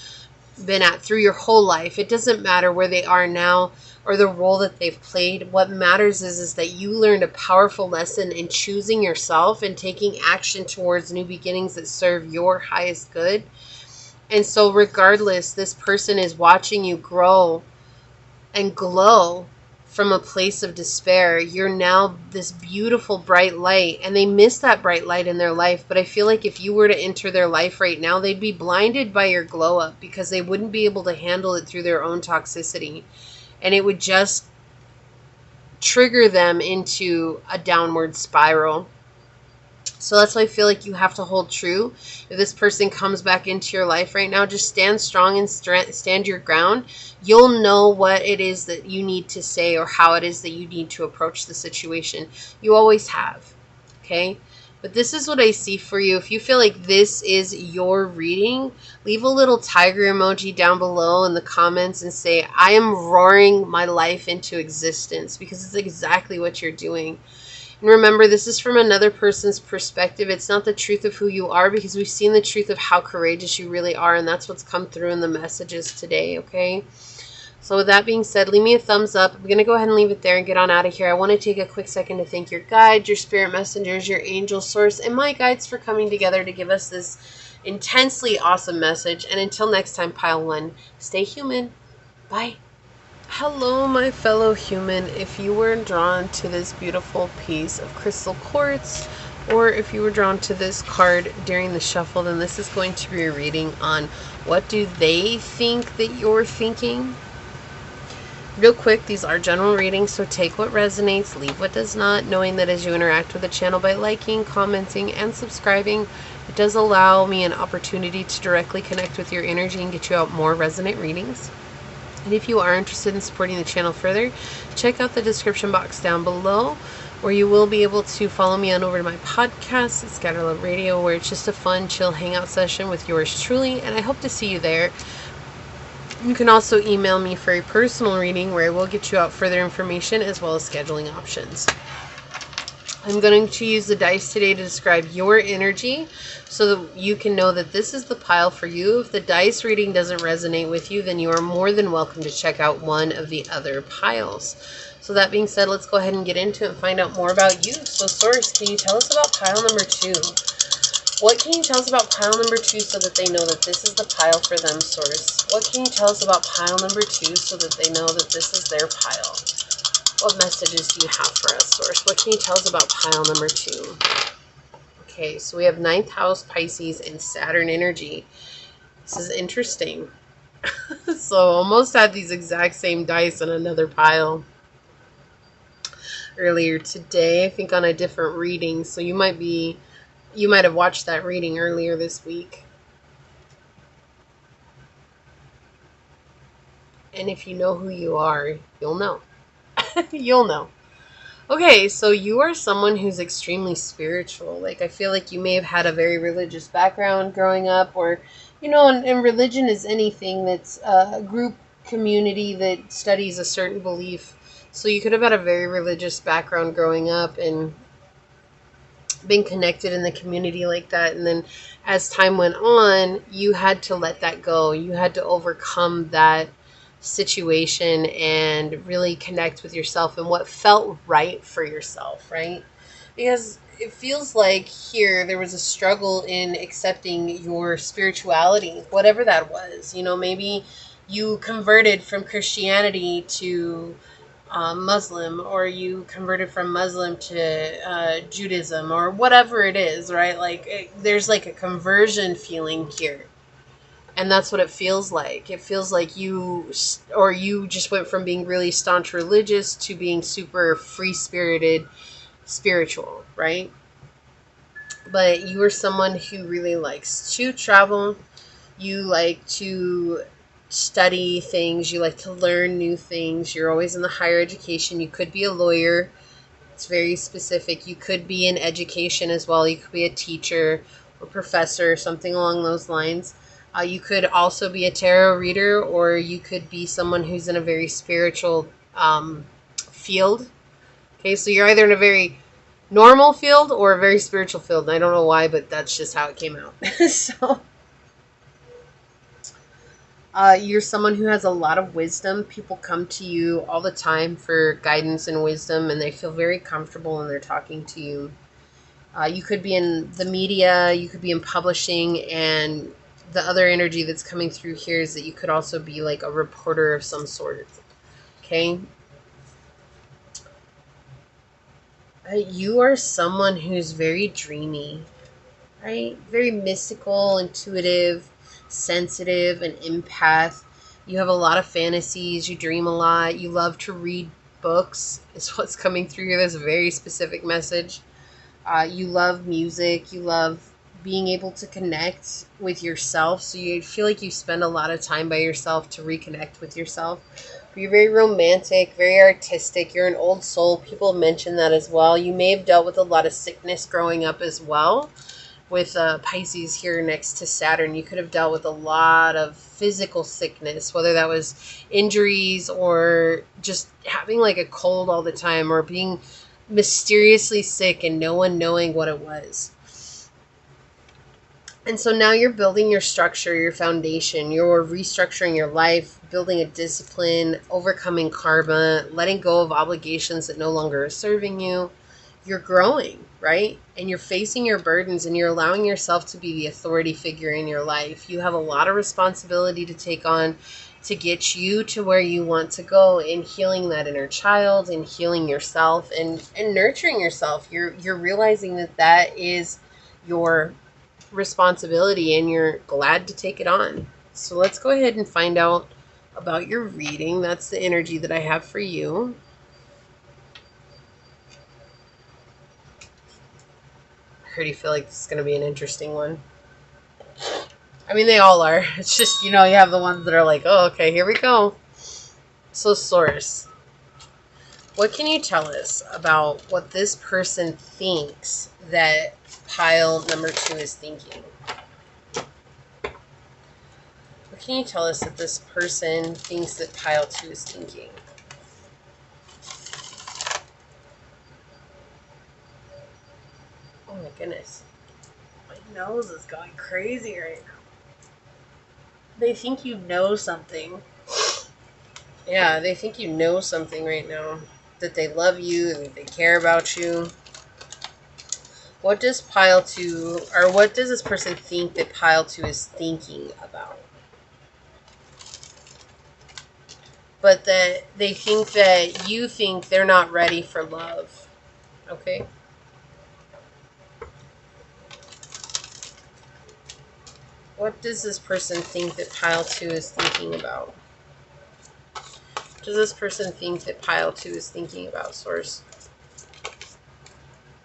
been at through your whole life. It doesn't matter where they are now or the role that they've played. What matters is that you learned a powerful lesson in choosing yourself and taking action towards new beginnings that serve your highest good. And so regardless, this person is watching you grow and glow from a place of despair. You're now this beautiful bright light, and they miss that bright light in their life. But I feel like if you were to enter their life right now, they'd be blinded by your glow up because they wouldn't be able to handle it through their own toxicity, and it would just trigger them into a downward spiral. So that's why I feel like you have to hold true. If this person comes back into your life right now, just stand strong and stand your ground. You'll know what it is that you need to say or how it is that you need to approach the situation. You always have. Okay? But this is what I see for you. If you feel like this is your reading, leave a little tiger emoji down below in the comments and say, I am roaring my life into existence, because it's exactly what you're doing. And remember, this is from another person's perspective. It's not the truth of who you are, because we've seen the truth of how courageous you really are, and that's what's come through in the messages today, okay? So with that being said, leave me a thumbs up. I'm going to go ahead and leave it there and get on out of here. I want to take a quick second to thank your guides, your spirit messengers, your angel source, and my guides for coming together to give us this intensely awesome message. And until next time, Pile 1, stay human. Bye. Hello, my fellow human. If you were drawn to this beautiful piece of crystal quartz, or if you were drawn to this card during the shuffle, then this is going to be a reading on what do they think that you're thinking. Real quick, these are general readings, so take what resonates, leave what does not, knowing that as you interact with the channel by liking, commenting, and subscribing, it does allow me an opportunity to directly connect with your energy and get you out more resonant readings. And if you are interested in supporting the channel further, check out the description box down below, where you will be able to follow me on over to my podcast at Scatter Love Radio, where it's just a fun, chill hangout session with yours truly, and I hope to see you there. You can also email me for a personal reading, where I will get you out further information as well as scheduling options. I'm going to use the dice today to describe your energy so that you can know that this is the pile for you. If the dice reading doesn't resonate with you, then you are more than welcome to check out one of the other piles. So that being said, let's go ahead and get into it and find out more about you. So Source, can you tell us about pile number 2? What can you tell us about pile number 2 so that they know that this is the pile for them, Source? What can you tell us about pile number 2 so that they know that this is their pile? What messages do you have for us, Source? What can you tell us about pile number 2? Okay, so we have 9th house, Pisces, and Saturn energy. This is interesting. So almost had these exact same dice in another pile earlier today, I think on a different reading. So you might have watched that reading earlier this week. And if you know who you are, you'll know. You'll know. Okay, so you are someone who's extremely spiritual. Like, I feel like you may have had a very religious background growing up, or, you know, and religion is anything that's a group community that studies a certain belief. So you could have had a very religious background growing up and been connected in the community like that. And then as time went on, you had to let that go. You had to overcome that situation and really connect with yourself and what felt right for yourself, right? Because it feels like here there was a struggle in accepting your spirituality, whatever that was. You know, maybe you converted from Christianity to Muslim, or you converted from Muslim to Judaism, or whatever it is, right? Like there's like a conversion feeling here. And that's what it feels like. It feels like you just went from being really staunch religious to being super free-spirited spiritual, right? But you are someone who really likes to travel. You like to study things. You like to learn new things. You're always in the higher education. You could be a lawyer. It's very specific. You could be in education as well. You could be a teacher or professor, something along those lines. You could also be a tarot reader, or you could be someone who's in a very spiritual field. Okay, so you're either in a very normal field or a very spiritual field. And I don't know why, but that's just how it came out. So you're someone who has a lot of wisdom. People come to you all the time for guidance and wisdom, and they feel very comfortable when they're talking to you. You could be in the media, you could be in publishing, and the other energy that's coming through here is that you could also be like a reporter of some sort. Okay? You are someone who's very dreamy, right? Very mystical, intuitive, sensitive, an empath. You have a lot of fantasies. You dream a lot. You love to read books is what's coming through here. There's a very specific message. You love music. You love being able to connect with yourself. So you feel like you spend a lot of time by yourself to reconnect with yourself. But you're very romantic, very artistic. You're an old soul. People mention that as well. You may have dealt with a lot of sickness growing up as well. With Pisces here next to Saturn, you could have dealt with a lot of physical sickness, whether that was injuries or just having like a cold all the time, or being mysteriously sick and no one knowing what it was. And so now you're building your structure, your foundation, you're restructuring your life, building a discipline, overcoming karma, letting go of obligations that no longer are serving you. You're growing, right? And you're facing your burdens, and you're allowing yourself to be the authority figure in your life. You have a lot of responsibility to take on to get you to where you want to go in healing that inner child and healing yourself and nurturing yourself. You're realizing that is your responsibility, and you're glad to take it on. So let's go ahead and find out about your reading. That's the energy that I have for you. I already feel like this is going to be an interesting one. I mean, they all are. It's just, you have the ones that are like, oh, okay, here we go. So, Source, what can you tell us about what this person thinks that pile number 2 is thinking? What can you tell us that this person thinks that pile 2 is thinking? Oh my goodness. My nose is going crazy right now. They think you know something. Yeah, they think you know something right now. That they love you and they care about you. What does pile 2, or what does this person think that pile 2 is thinking about? But that they think that you think they're not ready for love. Okay? What does this person think that pile 2 is thinking about? Does this person think that pile 2 is thinking about, Source?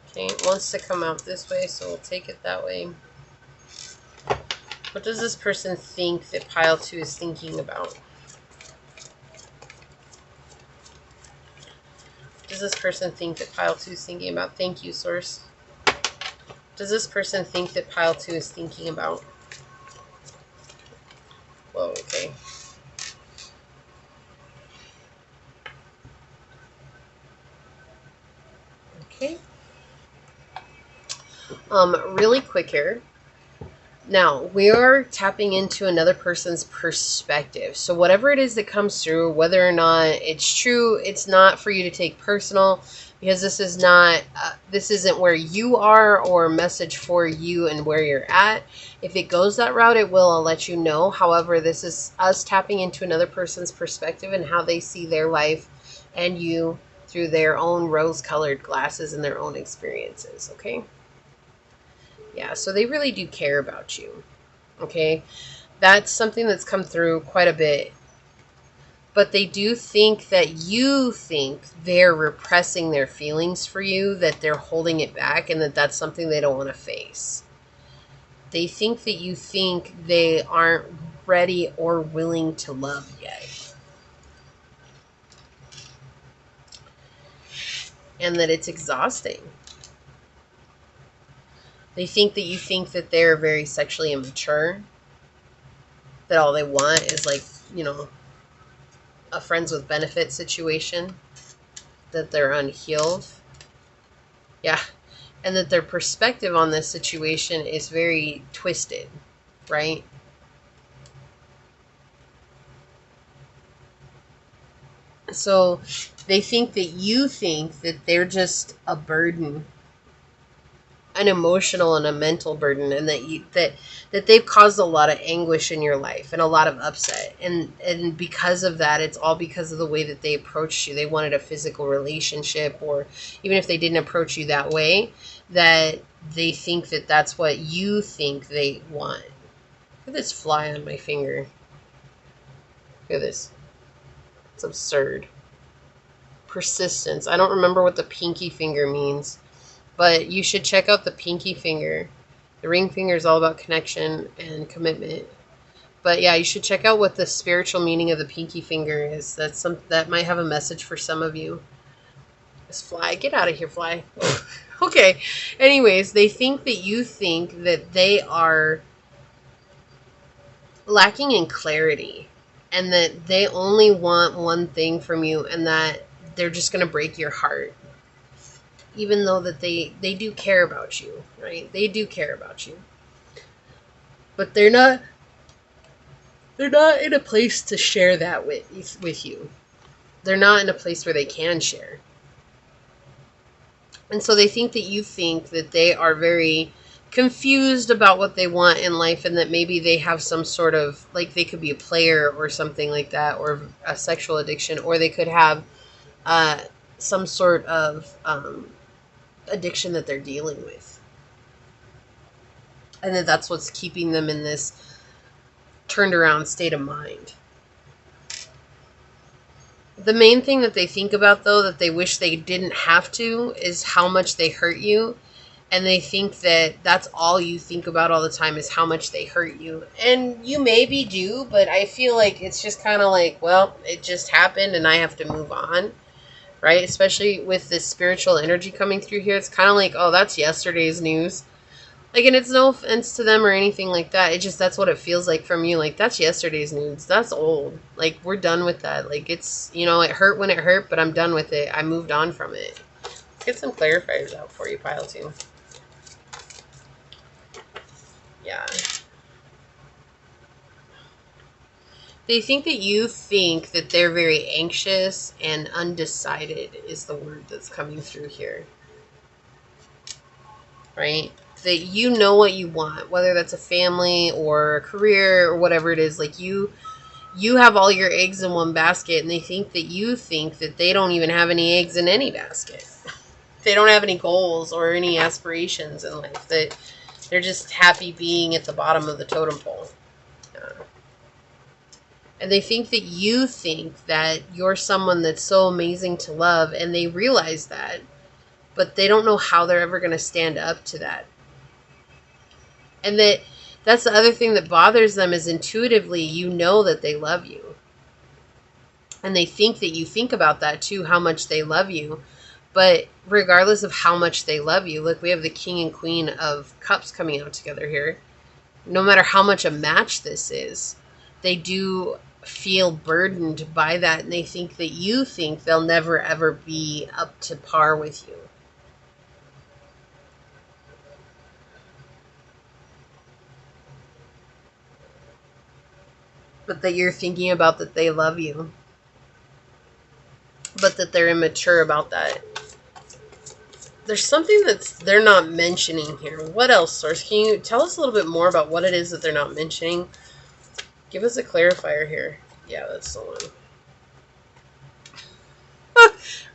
Okay, it wants to come out this way, so we'll take it that way. What does this person think that pile 2 is thinking about? Does this person think that pile 2 is thinking about? Thank you, Source. Does this person think that pile 2 is thinking about? Whoa, okay. Okay. Really quick here. Now, we are tapping into another person's perspective. So whatever it is that comes through, whether or not it's true, it's not for you to take personal, because this is not, this isn't where you are or a message for you and where you're at. If it goes that route, it will. I'll let you know. However, this is us tapping into another person's perspective and how they see their life and you through their own rose-colored glasses and their own experiences, okay? Yeah, so they really do care about you, okay? That's something that's come through quite a bit. But they do think that you think they're repressing their feelings for you, that they're holding it back, and that that's something they don't want to face. They think that you think they aren't ready or willing to love yet. And that it's exhausting. They think that you think that they're very sexually immature. That all they want is, like, you know, a friends with benefit situation. That they're unhealed. Yeah. And that their perspective on this situation is very twisted, right? So they think that you think that they're just a burden, an emotional and a mental burden, and that they've caused a lot of anguish in your life and a lot of upset, and because of that, it's all because of the way that they approached you. They wanted a physical relationship, or even if they didn't approach you that way, that they think that that's what you think they want. Look at this fly on my finger. Look at this. It's absurd. Persistence. I don't remember what the pinky finger means, but you should check out the pinky finger. The ring finger is all about connection and commitment. But yeah, you should check out what the spiritual meaning of the pinky finger is. That might have a message for some of you. This fly, get out of here, fly. Okay. Anyways, they think that you think that they are lacking in clarity, and that they only want one thing from you, and that they're just going to break your heart. Even though that they do care about you, right? They do care about you. But they're not in a place to share that with you. They're not in a place where they can share. And so they think that you think that they are very confused about what they want in life, and that maybe they have some sort of, like, they could be a player or something like that, or a sexual addiction, or they could have some sort of addiction that they're dealing with, and that's what's keeping them in this turned around state of mind. The main thing that they think about, though, that they wish they didn't have to, is how much they hurt you, and they think that that's all you think about all the time, is how much they hurt you. And you maybe do, but I feel like it's just kind of like, well, it just happened and I have to move on. Right? Especially with this spiritual energy coming through here. It's kind of like, oh, that's yesterday's news. Like, and it's no offense to them or anything like that. It just, that's what it feels like from you. Like, that's yesterday's news. That's old. Like, we're done with that. Like, it's, you know, it hurt when it hurt, but I'm done with it. I moved on from it. Let's get some clarifiers out for you, pile 2. Yeah. They think that you think that they're very anxious and undecided is the word that's coming through here. Right? That you know what you want, whether that's a family or a career or whatever it is. Like, you have all your eggs in one basket, and they think that you think that they don't even have any eggs in any basket. They don't have any goals or any aspirations in life. That they're just happy being at the bottom of the totem pole. And they think that you think that you're someone that's so amazing to love, and they realize that, but they don't know how they're ever going to stand up to that. And that's the other thing that bothers them, is intuitively you know that they love you. And they think that you think about that too, how much they love you. But regardless of how much they love you, look, we have the King and Queen of Cups coming out together here. No matter how much a match this is, they do feel burdened by that, and they think that you think they'll never ever be up to par with you. But that you're thinking about that they love you, but that they're immature about that. There's something they're not mentioning here. What else, Source? Can you tell us a little bit more about what it is that they're not mentioning? Give us a clarifier here. Yeah, that's the one.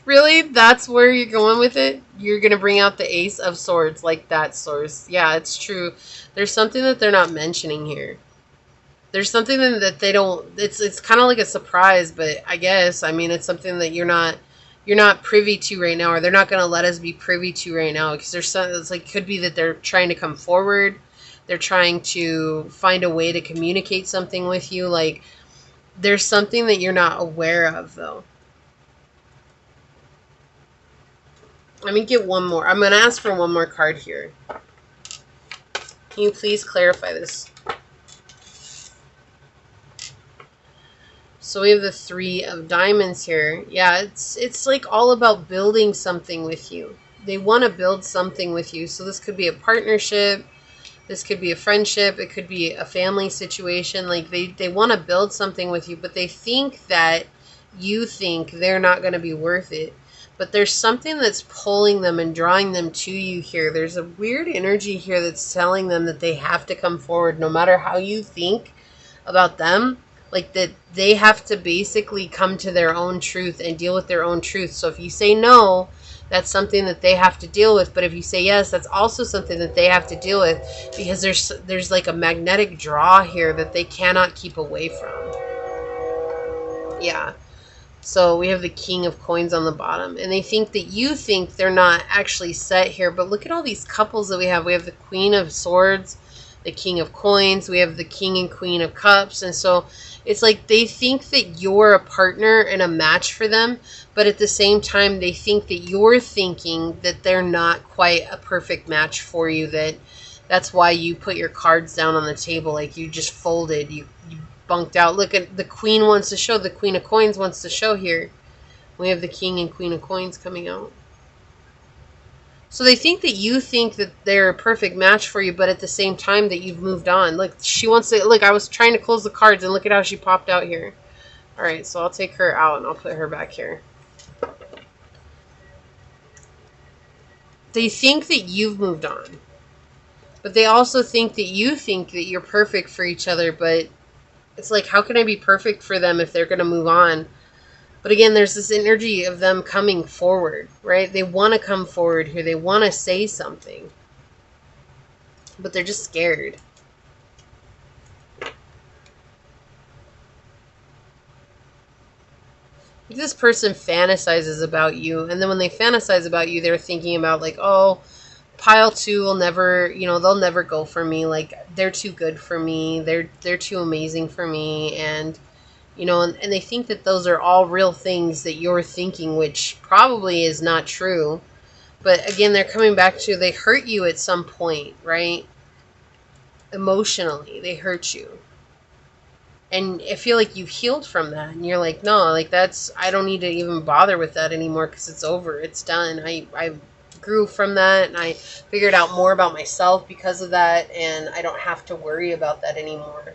Really? That's where you're going with it? You're going to bring out the Ace of Swords like that, Source. Yeah, it's true. There's something that they're not mentioning here. There's something that they don't, it's kind of like a surprise, but I guess, I mean, it's something that you're not privy to right now, or they're not going to let us be privy to right now, because there's some, it's like, could be that they're trying to come forward. They're trying to find a way to communicate something with you. Like, there's something that you're not aware of, though. Let me get one more. I'm going to ask for one more card here. Can you please clarify this? So we have the 3 of Diamonds here. Yeah, it's like all about building something with you. They want to build something with you. So this could be a partnership. This could be a friendship. It could be a family situation. Like, they want to build something with you, but they think that you think they're not going to be worth it. But there's something that's pulling them and drawing them to you here. There's a weird energy here that's telling them that they have to come forward no matter how you think about them. Like, that they have to basically come to their own truth and deal with their own truth. So if you say no, that's something that they have to deal with. But if you say yes, that's also something that they have to deal with, because there's like a magnetic draw here that they cannot keep away from. Yeah. So we have the King of Coins on the bottom, and they think that you think they're not actually set here. But look at all these couples that we have. We have the Queen of Swords, the King of Coins, we have the King and Queen of Cups. And so it's like they think that you're a partner and a match for them, but at the same time they think that you're thinking that they're not quite a perfect match for you, that's why you put your cards down on the table, like you just folded, you bunked out. Look at the Queen wants to show, the Queen of Coins wants to show here. We have the King and Queen of Coins coming out. So they think that you think that they're a perfect match for you, but at the same time that you've moved on. Like, she wants to, look, I was trying to close the cards, and look at how she popped out here. All right, so I'll take her out, and I'll put her back here. They think that you've moved on, but they also think that you think that you're perfect for each other. But it's like, how can I be perfect for them if they're going to move on? But again, there's this energy of them coming forward, right? They want to come forward here. They want to say something, but they're just scared. This person fantasizes about you, and then when they fantasize about you, they're thinking about, like, oh, pile 2 will never, they'll never go for me. Like, they're too good for me. They're too amazing for me. And and they think that those are all real things that you're thinking, which probably is not true. But again, they're coming back to, they hurt you at some point, right? Emotionally, they hurt you. And I feel like you've healed from that. And you're like, no, like, I don't need to even bother with that anymore, because it's over. It's done. I grew from that, and I figured out more about myself because of that, and I don't have to worry about that anymore.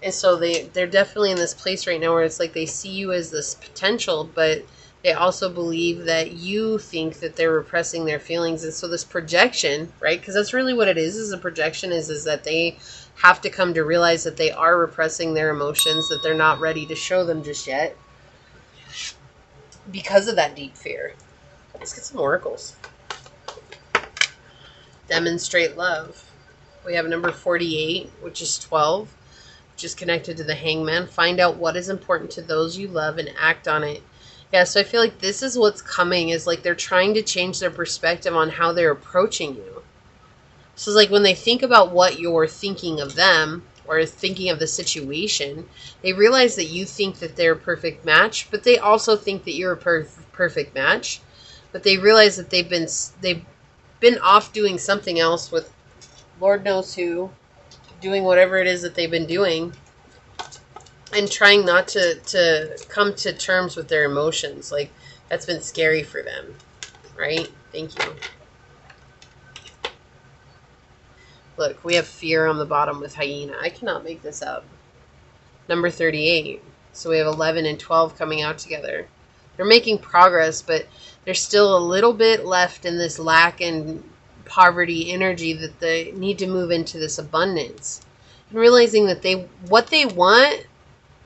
And so they're definitely in this place right now where it's like they see you as this potential, but they also believe that you think that they're repressing their feelings. And so this projection, right? Because that's really what it is a projection, is that they have to come to realize that they are repressing their emotions, that they're not ready to show them just yet because of that deep fear. Let's get some oracles. Demonstrate love. We have number 48, which is 12. Just connected to the Hangman. Find out what is important to those you love and act on it. Yeah, so I feel like this is what's coming, is like they're trying to change their perspective on how they're approaching you. So it's like when they think about what you're thinking of them, or thinking of the situation, they realize that you think that they're a perfect match, but they also think that you're a perfect match. But they realize that they've been off doing something else with Lord knows who, doing whatever it is that they've been doing, and trying not to come to terms with their emotions. Like, that's been scary for them, right? Thank you. Look, we have fear on the bottom with hyena. I cannot make this up. Number 38. So we have 11 and 12 coming out together. They're making progress, but there's still a little bit left in this lack and poverty energy, that they need to move into this abundance, and realizing that what they want,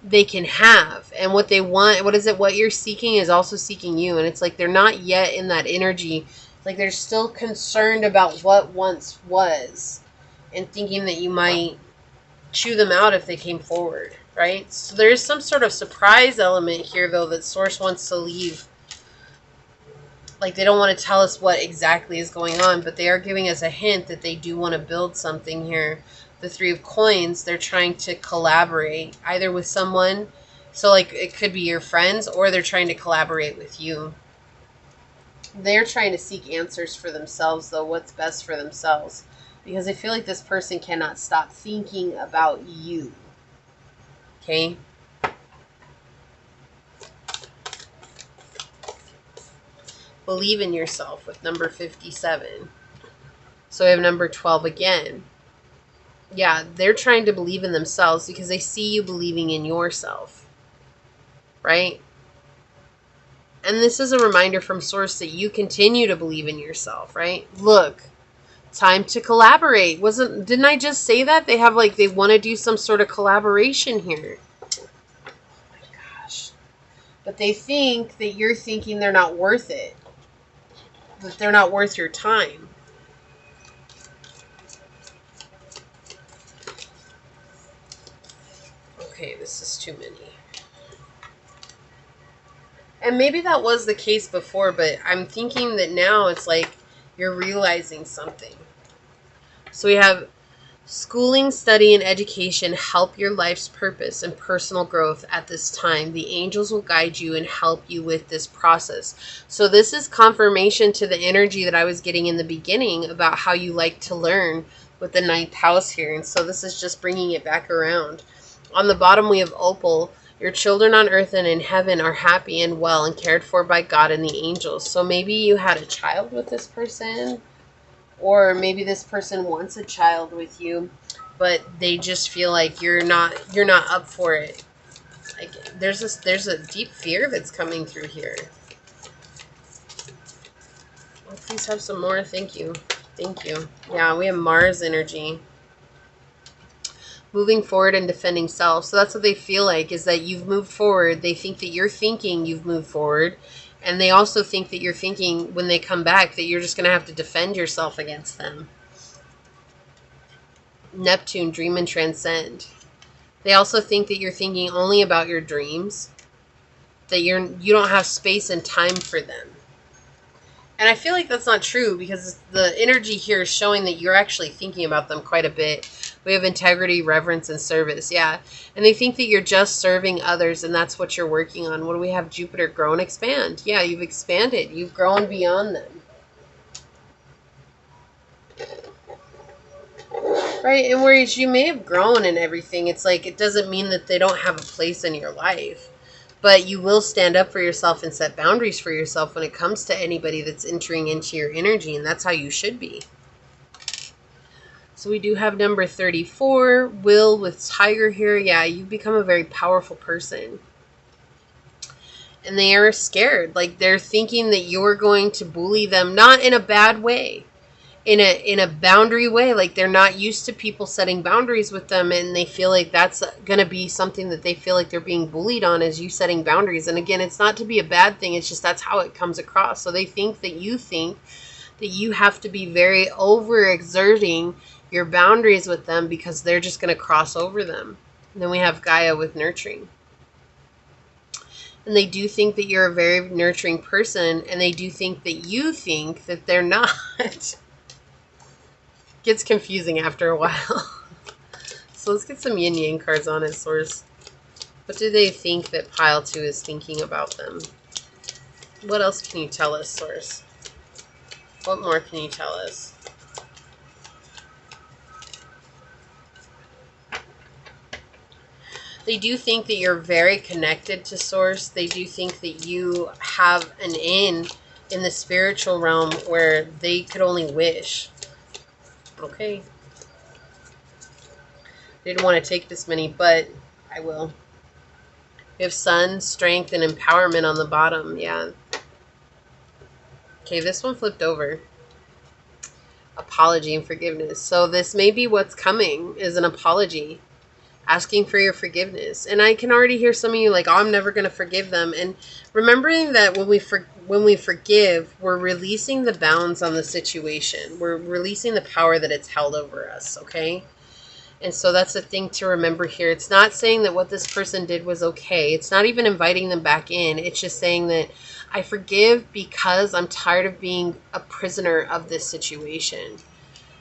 they can have, and what they want, what you're seeking is also seeking you. And it's like they're not yet in that energy. Like, they're still concerned about what once was, and thinking that you might chew them out if they came forward, right? So there is some sort of surprise element here, though, that Source wants to leave. Like, they don't want to tell us what exactly is going on, but they are giving us a hint that they do want to build something here. The Three of Coins, they're trying to collaborate, either with someone, so like it could be your friends, or they're trying to collaborate with you. They're trying to seek answers for themselves, though, what's best for themselves. Because I feel like this person cannot stop thinking about you. Okay? Believe in yourself with number 57. So we have number 12 again. Yeah, they're trying to believe in themselves because they see you believing in yourself. Right? And this is a reminder from Source that you continue to believe in yourself, right? Look, time to collaborate. Didn't I just say that? They have they want to do some sort of collaboration here. Oh my gosh. But they think that you're thinking they're not worth it. That they're not worth your time. Okay, this is too many. And maybe that was the case before, but I'm thinking that now it's like you're realizing something. So we have schooling, study, and education help your life's purpose and personal growth at this time. The angels will guide you and help you with this process. So this is confirmation to the energy that I was getting in the beginning about how you like to learn with the 9th house here. And so this is just bringing it back around. On the bottom, we have Opal. Your children on earth and in heaven are happy and well and cared for by God and the angels. So maybe you had a child with this person, or maybe this person wants a child with you, but they just feel like you're not up for it. Like there's a deep fear that's coming through here. Oh, please have some more. Thank you. Thank you. Yeah, we have Mars energy. Moving forward and defending self. So that's what they feel like, is that you've moved forward. They think that you're thinking you've moved forward. And they also think that you're thinking when they come back that you're just going to have to defend yourself against them. Neptune, dream and transcend. They also think that you're thinking only about your dreams. That you don't have space and time for them. And I feel like that's not true, because the energy here is showing that you're actually thinking about them quite a bit. We have integrity, reverence, and service. Yeah. And they think that you're just serving others, and that's what you're working on. What do we have? Jupiter, grow and expand. Yeah, you've expanded. You've grown beyond them. Right? And whereas you may have grown and everything, it's like it doesn't mean that they don't have a place in your life. But you will stand up for yourself and set boundaries for yourself when it comes to anybody that's entering into your energy. And that's how you should be. So we do have number 34, Will with Tiger here. Yeah, you've become a very powerful person. And they are scared. Like they're thinking that you're going to bully them, not in a bad way. In a boundary way. Like they're not used to people setting boundaries with them, and they feel like that's going to be something that they feel like they're being bullied on, is you setting boundaries. And again, it's not to be a bad thing, it's just that's how it comes across. So they think that you have to be very overexerting your boundaries with them because they're just going to cross over them. And then we have Gaia with nurturing. And they do think that you're a very nurturing person, and they do think that you think that they're not. Gets confusing after a while. So let's get some yin yang cards on it, Source. What do they think that pile 2 is thinking about them? What else can you tell us, Source? What more can you tell us? They do think that you're very connected to Source. They do think that you have an in the spiritual realm where they could only wish. Okay. Didn't want to take this many, but I will. We have sun, strength, and empowerment on the bottom. Yeah. Okay, this one flipped over. Apology and forgiveness. So this may be what's coming, is an apology. Asking for your forgiveness. And I can already hear some of you like, oh, I'm never going to forgive them. And remembering that when we forgive, we're releasing the bounds on the situation. We're releasing the power that it's held over us, okay? And so that's the thing to remember here. It's not saying that what this person did was okay. It's not even inviting them back in. It's just saying that I forgive because I'm tired of being a prisoner of this situation.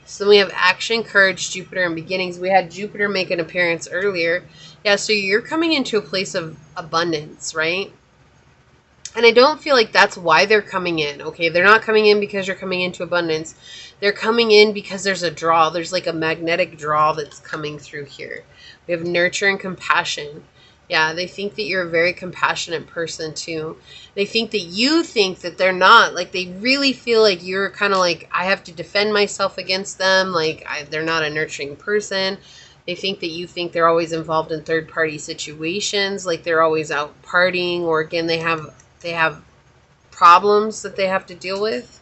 So then we have action, courage, Jupiter, and beginnings. We had Jupiter make an appearance earlier. Yeah, so you're coming into a place of abundance, right? And I don't feel like that's why they're coming in, okay? They're not coming in because you're coming into abundance. They're coming in because there's a draw. There's like a magnetic draw that's coming through here. We have nurture and compassion. Yeah, they think that you're a very compassionate person too. They think that you think that they're not. Like, they really feel like you're kind of like, I have to defend myself against them. Like, they're not a nurturing person. They think that you think they're always involved in third-party situations. Like, they're always out partying, or again, they have problems that they have to deal with.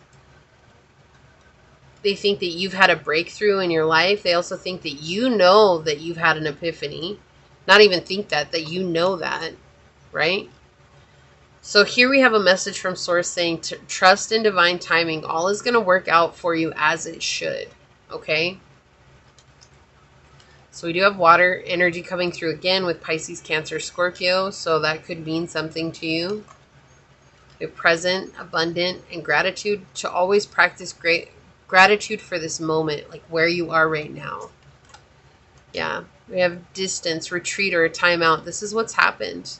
They think that you've had a breakthrough in your life. They also think that you know that you've had an epiphany. Not even think that you know that, right? So here we have a message from Source saying, to trust in divine timing. All is going to work out for you as it should, okay? So we do have water energy coming through again with Pisces, Cancer, Scorpio. So that could mean something to you. We have present, abundant, and gratitude. To always practice great gratitude for this moment, like where you are right now. Yeah. We have distance, retreat, or a timeout. This is what's happened.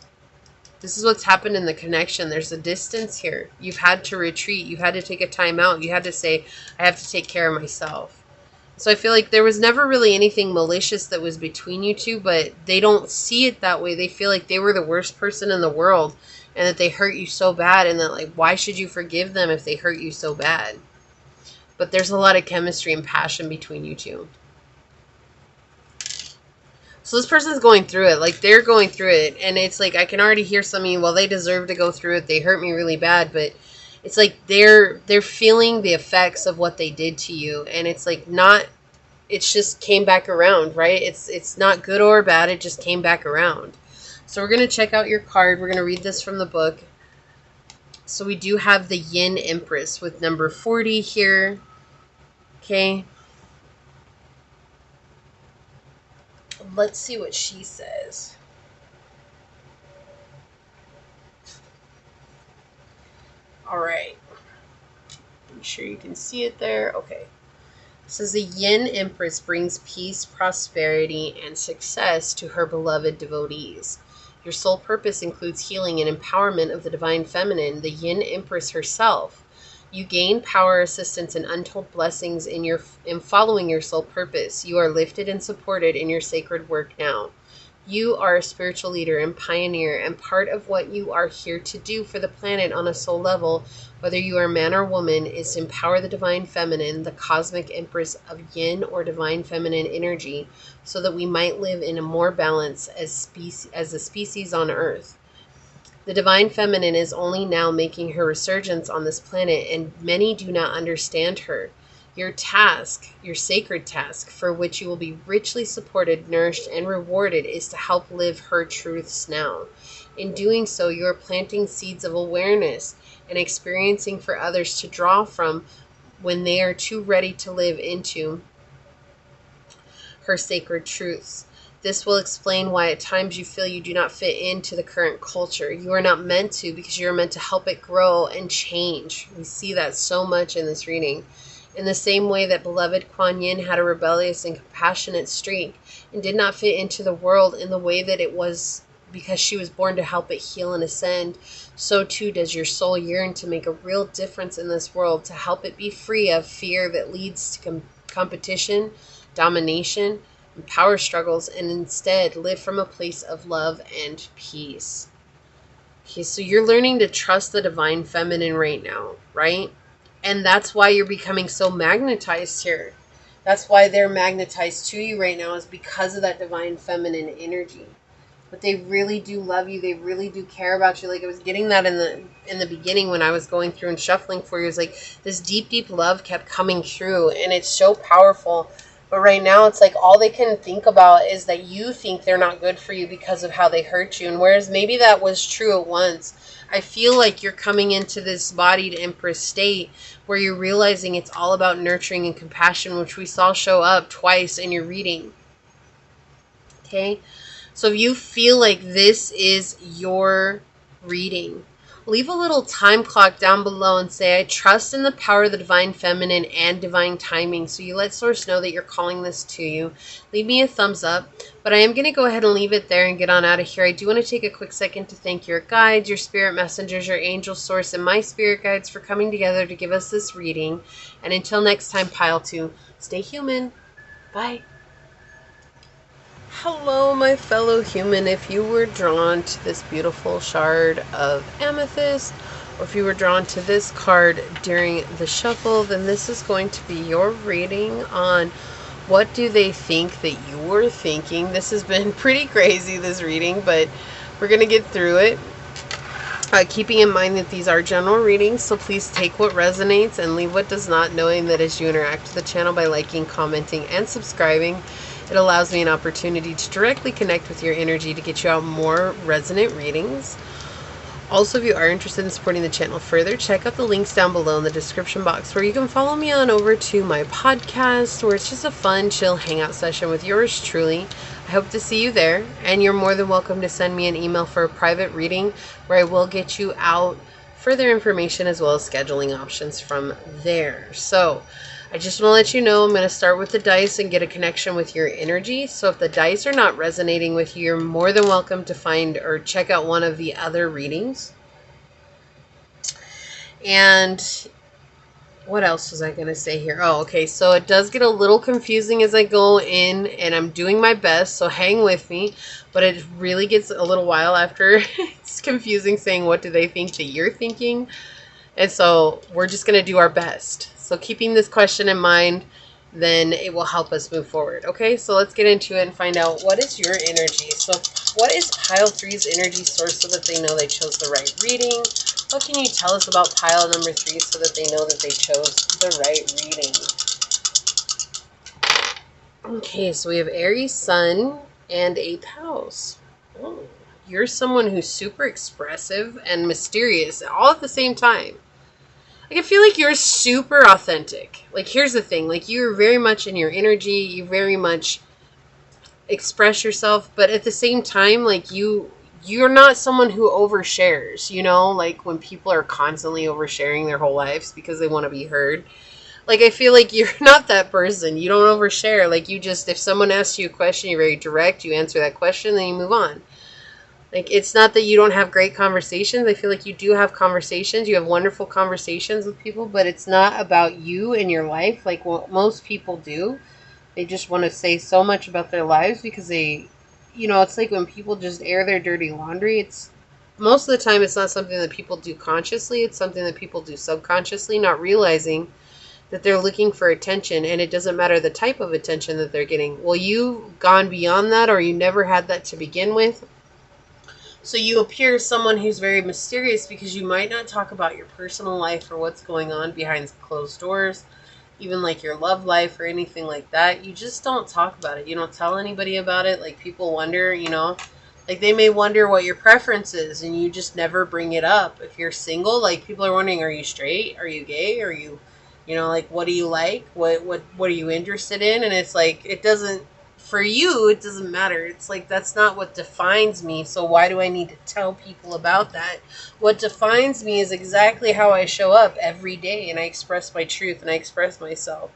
This is what's happened in the connection. There's a distance here. You've had to retreat. You've had to take a timeout. You had to say, I have to take care of myself. So I feel like there was never really anything malicious that was between you two, but they don't see it that way. They feel like they were the worst person in the world and that they hurt you so bad, and that, like, why should you forgive them if they hurt you so bad? But there's a lot of chemistry and passion between you two. So this person's going through it. Like, they're going through it. And it's like, I can already hear some of you, well, they deserve to go through it. They hurt me really bad. But it's like they're feeling the effects of what they did to you. And it's like not, it's just came back around, right? It's not good or bad. It just came back around. So we're going to check out your card. We're going to read this from the book. So we do have the Yin Empress with number 40 here. Okay. Let's see what she says. All right. Make sure you can see it there. Okay. It says the Yin Empress brings peace, prosperity, and success to her beloved devotees. Your soul purpose includes healing and empowerment of the divine feminine, the Yin Empress herself. You gain power, assistance, and untold blessings in following your soul purpose. You are lifted and supported in your sacred work now. You are a spiritual leader and pioneer, and part of what you are here to do for the planet on a soul level, whether you are man or woman, is to empower the divine feminine, the cosmic empress of yin or divine feminine energy, so that we might live in a more balance as a species on Earth. The divine feminine is only now making her resurgence on this planet, and many do not understand her. Your task, your sacred task, for which you will be richly supported, nourished, and rewarded, is to help live her truths now. In doing so, you are planting seeds of awareness and experiencing for others to draw from when they are too ready to live into her sacred truths. This will explain why at times you feel you do not fit into the current culture. You are not meant to, because you are meant to help it grow and change. We see that so much in this reading. In the same way that beloved Kuan Yin had a rebellious and compassionate streak and did not fit into the world in the way that it was because she was born to help it heal and ascend, so too does your soul yearn to make a real difference in this world, to help it be free of fear that leads to competition, domination, and power struggles, and instead live from a place of love and peace. Okay, so you're learning to trust the divine feminine right now, right? And that's why you're becoming so magnetized here. That's why they're magnetized to you right now, is because of that divine feminine energy. But they really do love you. They really do care about you. Like, I was getting that in the beginning when I was going through and shuffling for you. It was like this deep, deep love kept coming through, and it's so powerful. But right now, it's like all they can think about is that you think they're not good for you because of how they hurt you. And whereas maybe that was true at once, I feel like you're coming into this bodied empress state where you're realizing it's all about nurturing and compassion, which we saw show up twice in your reading. Okay? So if you feel like this is your reading, leave a little time clock down below and say, I trust in the power of the divine feminine and divine timing. So you let source know that you're calling this to you. Leave me a thumbs up. But I am going to go ahead and leave it there and get on out of here. I do want to take a quick second to thank your guides, your spirit messengers, your angel source, and my spirit guides for coming together to give us this reading. And until next time, Pile 2, stay human. Bye. Hello, my fellow human. If you were drawn to this beautiful shard of amethyst, or if you were drawn to this card during the shuffle, then this is going to be your reading on what do they think that you were thinking. This has been pretty crazy, this reading, but we're going to get through it. Keeping in mind that these are general readings, so please take what resonates and leave what does not, knowing that as you interact with the channel by liking, commenting, and subscribing, it allows me an opportunity to directly connect with your energy to get you out more resonant readings. Also, if you are interested in supporting the channel further, check out the links down below in the description box where you can follow me on over to my podcast, where it's just a fun, chill hangout session with yours truly. I hope to see you there, and you're more than welcome to send me an email for a private reading where I will get you out further information as well as scheduling options from there. So I just want to let you know I'm going to start with the dice and get a connection with your energy. So if the dice are not resonating with you, you're more than welcome to find or check out one of the other readings. And what else was I going to say here? Oh, okay. So it does get a little confusing as I go in, and I'm doing my best, so hang with me. But it really gets a little while after it's confusing saying what do they think that you're thinking. And so we're just going to do our best. So keeping this question in mind, then it will help us move forward. Okay, so let's get into it and find out what is your energy. So what is pile 3's energy source so that they know they chose the right reading? What can you tell us about pile number 3 so that they know that they chose the right reading? Okay, so we have Aries Sun and 8th house. Oh, you're someone who's super expressive and mysterious all at the same time. Like, I feel like you're super authentic. Like, here's the thing. Like, you're very much in your energy. You very much express yourself. But at the same time, like, you're not someone who overshares, you know? Like, when people are constantly oversharing their whole lives because they want to be heard. Like, I feel like you're not that person. You don't overshare. Like, you just, if someone asks you a question, you're very direct. You answer that question, then you move on. Like, it's not that you don't have great conversations. I feel like you do have conversations. You have wonderful conversations with people, but it's not about you and your life like what most people do. They just want to say so much about their lives because they, you know, it's like when people just air their dirty laundry. It's most of the time it's not something that people do consciously. It's something that people do subconsciously, not realizing that they're looking for attention, and it doesn't matter the type of attention that they're getting. Well, you've gone beyond that, or you never had that to begin with. So you appear as someone who's very mysterious because you might not talk about your personal life or what's going on behind closed doors, even like your love life or anything like that. You just don't talk about it. You don't tell anybody about it. Like, people wonder, you know, like they may wonder what your preference is and you just never bring it up. If you're single, like, people are wondering, are you straight? Are you gay? Are you, you know, like, what do you like? What are you interested in? And it's like, it doesn't, for you, it doesn't matter. It's like, that's not what defines me. So why do I need to tell people about that? What defines me is exactly how I show up every day, and I express my truth and I express myself.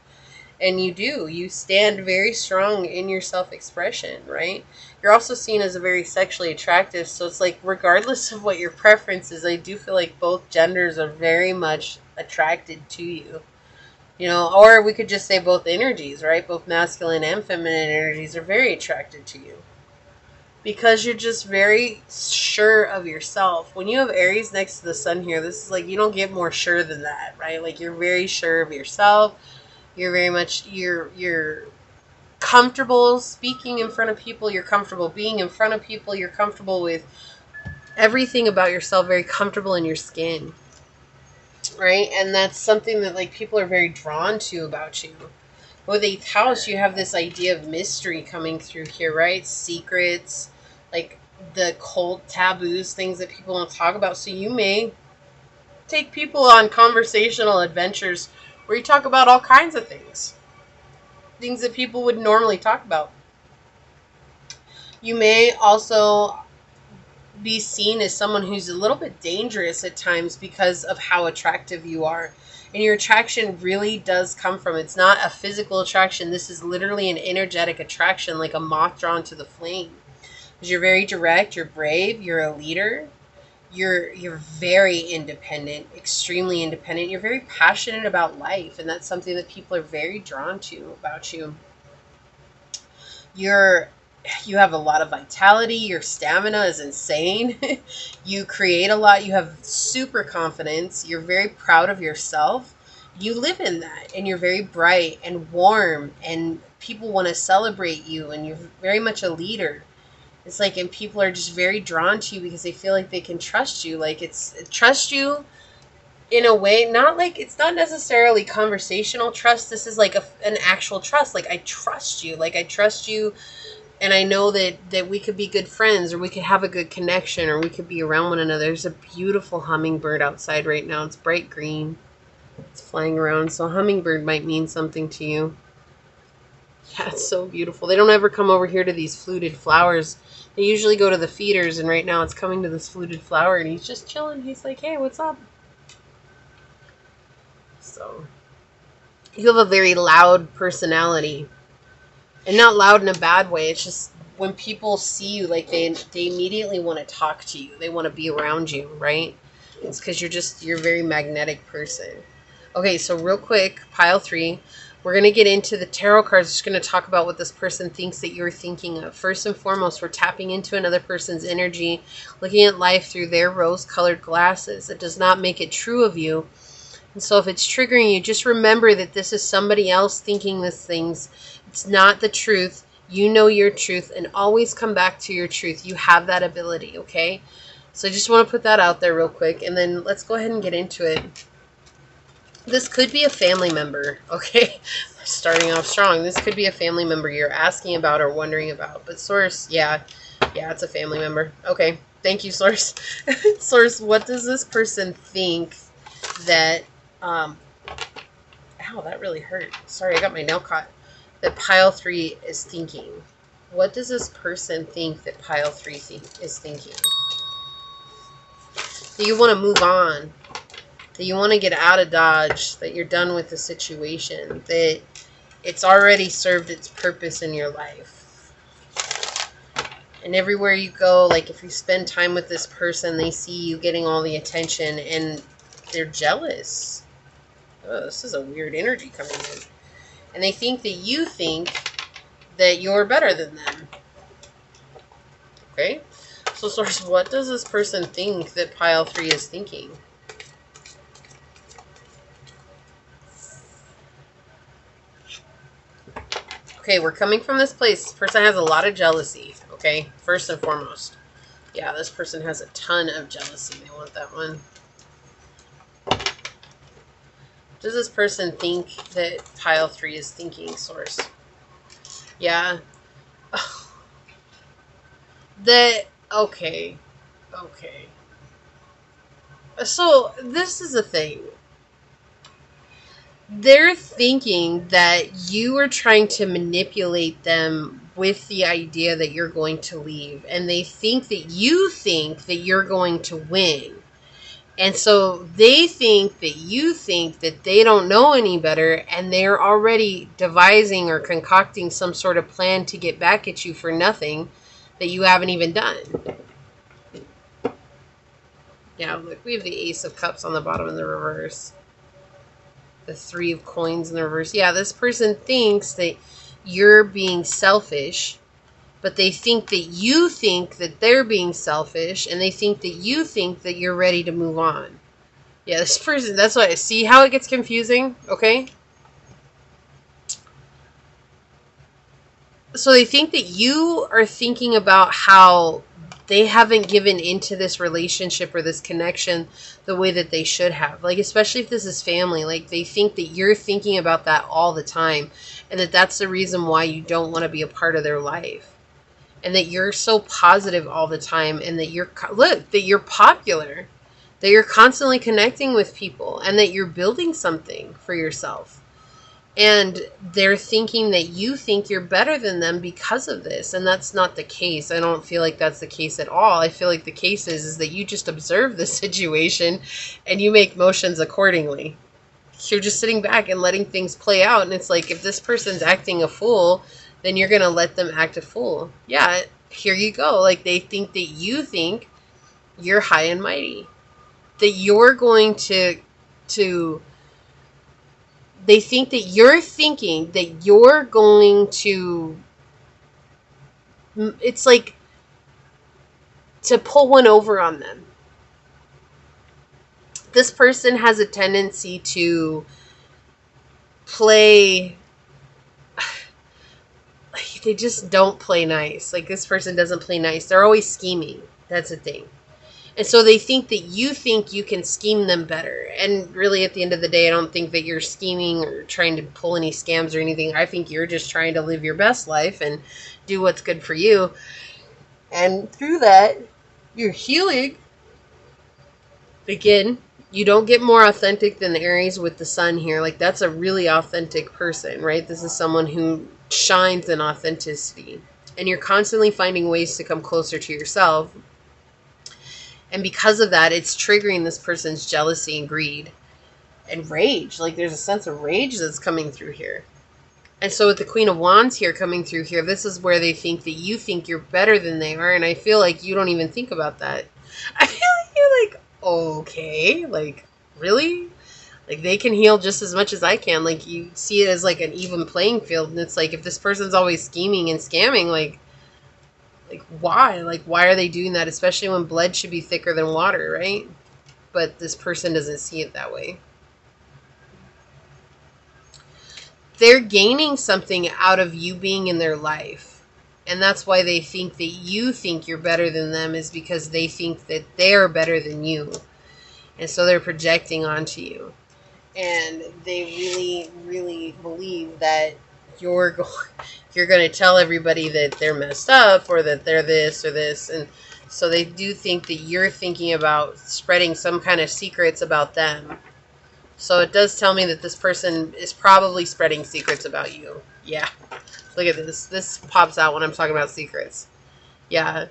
And you do. You stand very strong in your self-expression, right? You're also seen as a very sexually attractive. So it's like, regardless of what your preference is, I do feel like both genders are very much attracted to you. You know, or we could just say both energies, right? Both masculine and feminine energies are very attracted to you. Because you're just very sure of yourself. When you have Aries next to the sun here, this is like, you don't get more sure than that, right? Like, you're very sure of yourself. You're very much, you're comfortable speaking in front of people. You're comfortable being in front of people. You're comfortable with everything about yourself, very comfortable in your skin. Right? And that's something that, like, people are very drawn to about you. With 8th house, you have this idea of mystery coming through here, right? Secrets, like the cult taboos, things that people don't talk about. So you may take people on conversational adventures where you talk about all kinds of things. Things that people would normally talk about. You may also be seen as someone who's a little bit dangerous at times because of how attractive you are. And your attraction really does come from, it's not a physical attraction. This is literally an energetic attraction, like a moth drawn to the flame. Because you're very direct, you're brave, you're a leader. You're very independent, extremely independent. You're very passionate about life, and that's something that people are very drawn to about you. You have a lot of vitality. Your stamina is insane. You create a lot. You have super confidence. You're very proud of yourself. You live in that, and you're very bright and warm, and people want to celebrate you, and you're very much a leader. It's like, and people are just very drawn to you because they feel like they can trust you. Like, trust you in a way, not like, it's not necessarily conversational trust. This is like an actual trust. Like, I trust you. Like, I trust you, and I know that we could be good friends, or we could have a good connection, or we could be around one another. There's a beautiful hummingbird outside right now. It's bright green. It's flying around. So a hummingbird might mean something to you. Yeah, it's so beautiful. They don't ever come over here to these fluted flowers. They usually go to the feeders, and right now it's coming to this fluted flower, and he's just chilling. He's like, hey, what's up? So, you have a very loud personality. And not loud in a bad way. It's just when people see you, like, they immediately want to talk to you. They want to be around you, right? It's because you're a very magnetic person. Okay, so real quick, pile 3. We're going to get into the tarot cards. Just going to talk about what this person thinks that you're thinking of. First and foremost, we're tapping into another person's energy, looking at life through their rose-colored glasses. It does not make it true of you. And so if it's triggering you, just remember that this is somebody else thinking these things. It's not the truth. You know your truth, and always come back to your truth. You have that ability, okay? So I just want to put that out there real quick, and then let's go ahead and get into it. This could be a family member, okay? Starting off strong. This could be a family member you're asking about or wondering about. But Source, yeah, it's a family member. Okay, thank you, Source. Source, what does this person think that, ow, that really hurt. Sorry, I got my nail caught. That pile 3 is thinking. What does this person think that pile 3 is thinking? That you want to move on. That you want to get out of Dodge, that you're done with the situation, that it's already served its purpose in your life. And everywhere you go, like if you spend time with this person, they see you getting all the attention and they're jealous. Oh, this is a weird energy coming in. And they think that you think that you're better than them. Okay? So, Source, what does this person think that pile 3 is thinking? Okay, we're coming from this place. This person has a lot of jealousy, okay? First and foremost. Yeah, this person has a ton of jealousy. They want that one. Does this person think that pile 3 is thinking, Source? Yeah. Okay. So, this is the thing. They're thinking that you are trying to manipulate them with the idea that you're going to leave. And they think that you think that you're going to win. And so they think that you think that they don't know any better, and they're already devising or concocting some sort of plan to get back at you for nothing that you haven't even done. Yeah, look, we have the Ace of Cups on the bottom in the reverse. The 3 of Coins in the reverse. Yeah, this person thinks that you're being selfish, but they think that you think that they're being selfish, and they think that you think that you're ready to move on. Yeah, this person, that's why I see how it gets confusing, okay? So they think that you are thinking about how they haven't given into this relationship or this connection the way that they should have. Like, especially if this is family, like they think that you're thinking about that all the time, and that that's the reason why you don't want to be a part of their life. And that you're so positive all the time, and that that you're popular, that you're constantly connecting with people, and that you're building something for yourself. And they're thinking that you think you're better than them because of this. And that's not the case. I don't feel like that's the case at all. I feel like the case is that you just observe the situation and you make motions accordingly. You're just sitting back and letting things play out. And it's like, if this person's acting a fool, then you're going to let them act a fool. Yeah, here you go. Like, they think that you think you're high and mighty. That you're going to they think that you're thinking that you're going to, it's like to pull one over on them. This person has a tendency to play, they just don't play nice. Like, this person doesn't play nice. They're always scheming. That's the thing. And so they think that you think you can scheme them better. And really, at the end of the day, I don't think that you're scheming or trying to pull any scams or anything. I think you're just trying to live your best life and do what's good for you. And through that, you're healing. Again, you don't get more authentic than the Aries with the sun here. Like, that's a really authentic person, right? This is someone who shines in authenticity. And you're constantly finding ways to come closer to yourself. And because of that, it's triggering this person's jealousy and greed and rage. Like, there's a sense of rage that's coming through here. And so with the Queen of Wands here coming through here, this is where they think that you think you're better than they are. And I feel like you don't even think about that. I feel like you're like, okay, like, really? Like, they can heal just as much as I can. Like, you see it as like an even playing field. And it's like, if this person's always scheming and scamming, like, why? Like, why are they doing that? Especially when blood should be thicker than water, right? But this person doesn't see it that way. They're gaining something out of you being in their life. And that's why they think that you think you're better than them, is because they think that they're better than you. And so they're projecting onto you. And they really, really believe that you're going to tell everybody that they're messed up or that they're this or this. And so they do think that you're thinking about spreading some kind of secrets about them. So it does tell me that this person is probably spreading secrets about you. Yeah. Look at this. This pops out when I'm talking about secrets. Yeah.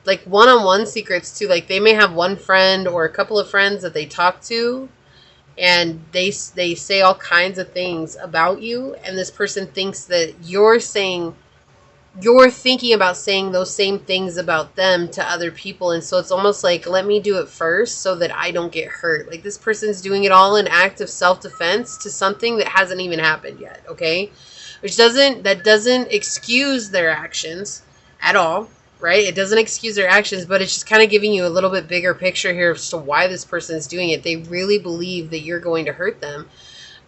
Like one-on-one secrets too. Like, they may have one friend or a couple of friends that they talk to, and they say all kinds of things about you, and this person thinks that you're thinking about saying those same things about them to other people. And so it's almost like, let me do it first so that I don't get hurt. Like, this person's doing it all in act of self-defense to something that hasn't even happened yet, okay? That doesn't excuse their actions at all, right? It doesn't excuse their actions, but it's just kind of giving you a little bit bigger picture here as to why this person is doing it. They really believe that you're going to hurt them.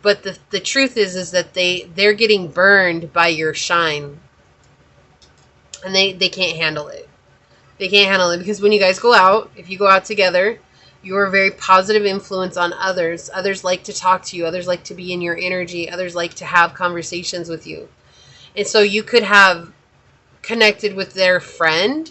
But the truth is that they're getting burned by your shine. And they can't handle it. They can't handle it because when you guys go out, if you go out together, you're a very positive influence on others. Others like to talk to you. Others like to be in your energy. Others like to have conversations with you. And so you could have connected with their friend,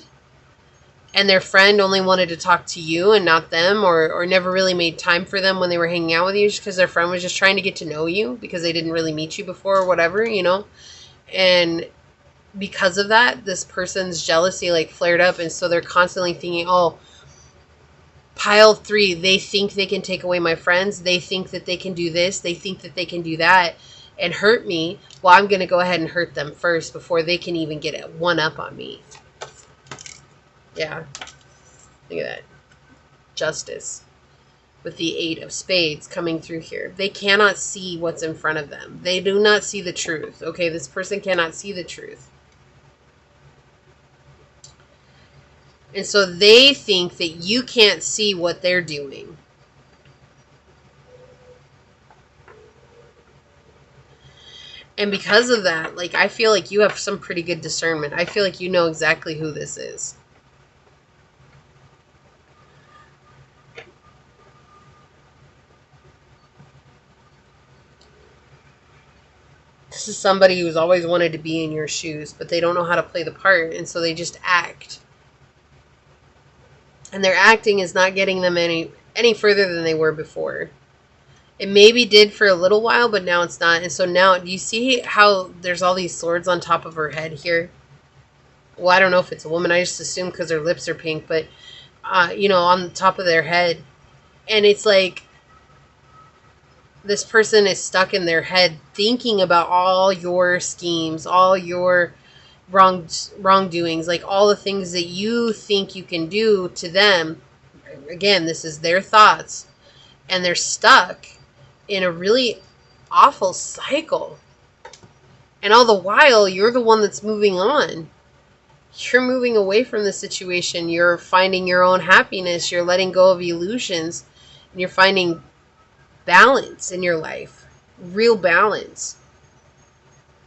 and their friend only wanted to talk to you and not them, or never really made time for them when they were hanging out with you, just because their friend was just trying to get to know you because they didn't really meet you before or whatever, you know. And because of that, this person's jealousy like flared up, and so they're constantly thinking, oh, pile 3, they think they can take away my friends, they think that they can do this, they think that they can do that and hurt me. Well, I'm going to go ahead and hurt them first before they can even get one up on me. Yeah. Look at that. Justice. With the 8 of Spades coming through here. They cannot see what's in front of them. They do not see the truth. Okay, this person cannot see the truth. And so they think that you can't see what they're doing. And because of that, like, I feel like you have some pretty good discernment. I feel like you know exactly who this is. This is somebody who's always wanted to be in your shoes, but they don't know how to play the part, and so they just act. And their acting is not getting them any further than they were before. It maybe did for a little while, but now it's not. And so now, do you see how there's all these swords on top of her head here? Well, I don't know if it's a woman. I just assume because her lips are pink, but, you know, on the top of their head. And it's like this person is stuck in their head thinking about all your schemes, all your wrongdoings, like all the things that you think you can do to them. Again, this is their thoughts, and they're stuck in a really awful cycle. And all the while, you're the one that's moving on. You're moving away from the situation. You're finding your own happiness. You're letting go of illusions. And you're finding balance in your life. Real balance.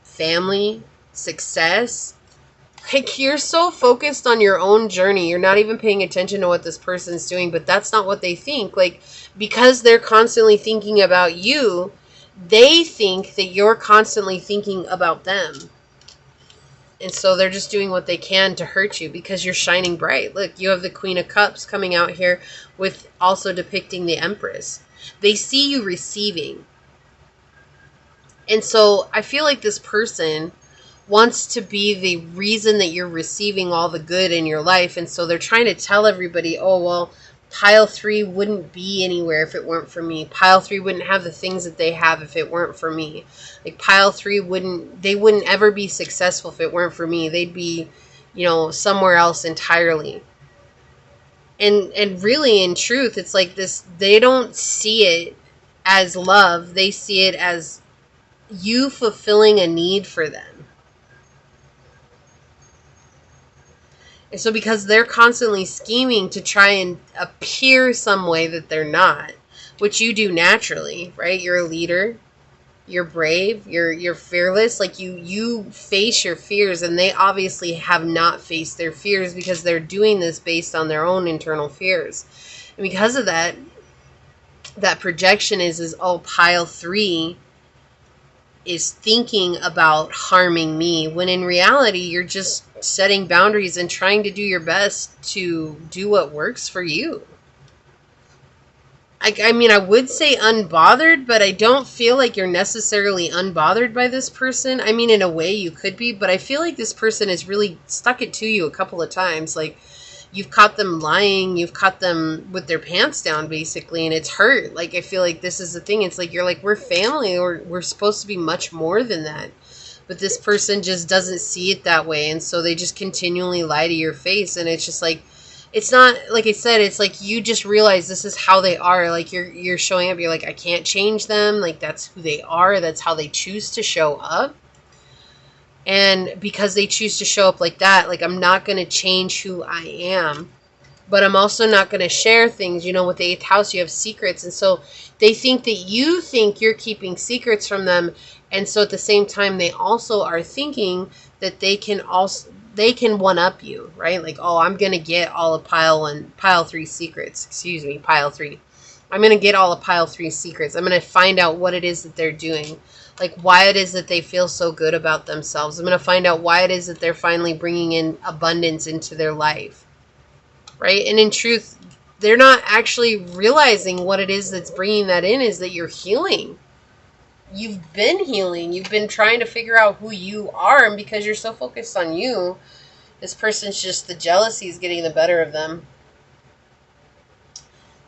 Family, success. Like, you're so focused on your own journey. You're not even paying attention to what this person's doing, but that's not what they think. Like, because they're constantly thinking about you, they think that you're constantly thinking about them. And so they're just doing what they can to hurt you because you're shining bright. Look, you have the Queen of Cups coming out here with also depicting the Empress. They see you receiving. And so I feel like this person wants to be the reason that you're receiving all the good in your life. And so they're trying to tell everybody, oh, well, pile 3 wouldn't be anywhere if it weren't for me. Pile 3 wouldn't have the things that they have if it weren't for me. Like, pile 3 wouldn't ever be successful if it weren't for me. They'd be, you know, somewhere else entirely. And really, in truth, it's like this, they don't see it as love. They see it as you fulfilling a need for them. And so because they're constantly scheming to try and appear some way that they're not, which you do naturally, right? You're a leader. You're brave. You're fearless. Like, you face your fears, and they obviously have not faced their fears because they're doing this based on their own internal fears. And because of that, that projection is oh, pile 3 is thinking about harming me, when in reality, you're just setting boundaries and trying to do your best to do what works for you. I mean, I would say unbothered, but I don't feel like you're necessarily unbothered by this person. I mean, in a way you could be, but I feel like this person has really stuck it to you a couple of times. Like, you've caught them lying, you've caught them with their pants down, basically, and it's hurt. Like, I feel like this is the thing. It's like, you're like, we're family, or we're supposed to be much more than that. But this person just doesn't see it that way, and so they just continually lie to your face, and it's just like, it's not, like I said, it's like you just realize this is how they are. Like, you're showing up, you're like, I can't change them. Like, that's who they are. That's how they choose to show up. And because they choose to show up like that, like, I'm not going to change who I am. But I'm also not going to share things. You know, with the 8th house, you have secrets. And so they think that you think you're keeping secrets from them. And so at the same time, they also are thinking that they can one-up you, right? Like, oh, I'm going to get all of pile 3 secrets. Excuse me, pile 3. I'm going to get all of pile 3 secrets. I'm going to find out what it is that they're doing. Like, why it is that they feel so good about themselves. I'm going to find out why it is that they're finally bringing in abundance into their life, right? And in truth, they're not actually realizing what it is that's bringing that in is that you're healing. You've been healing. You've been trying to figure out who you are, and because you're so focused on you, this person's just, the jealousy is getting the better of them.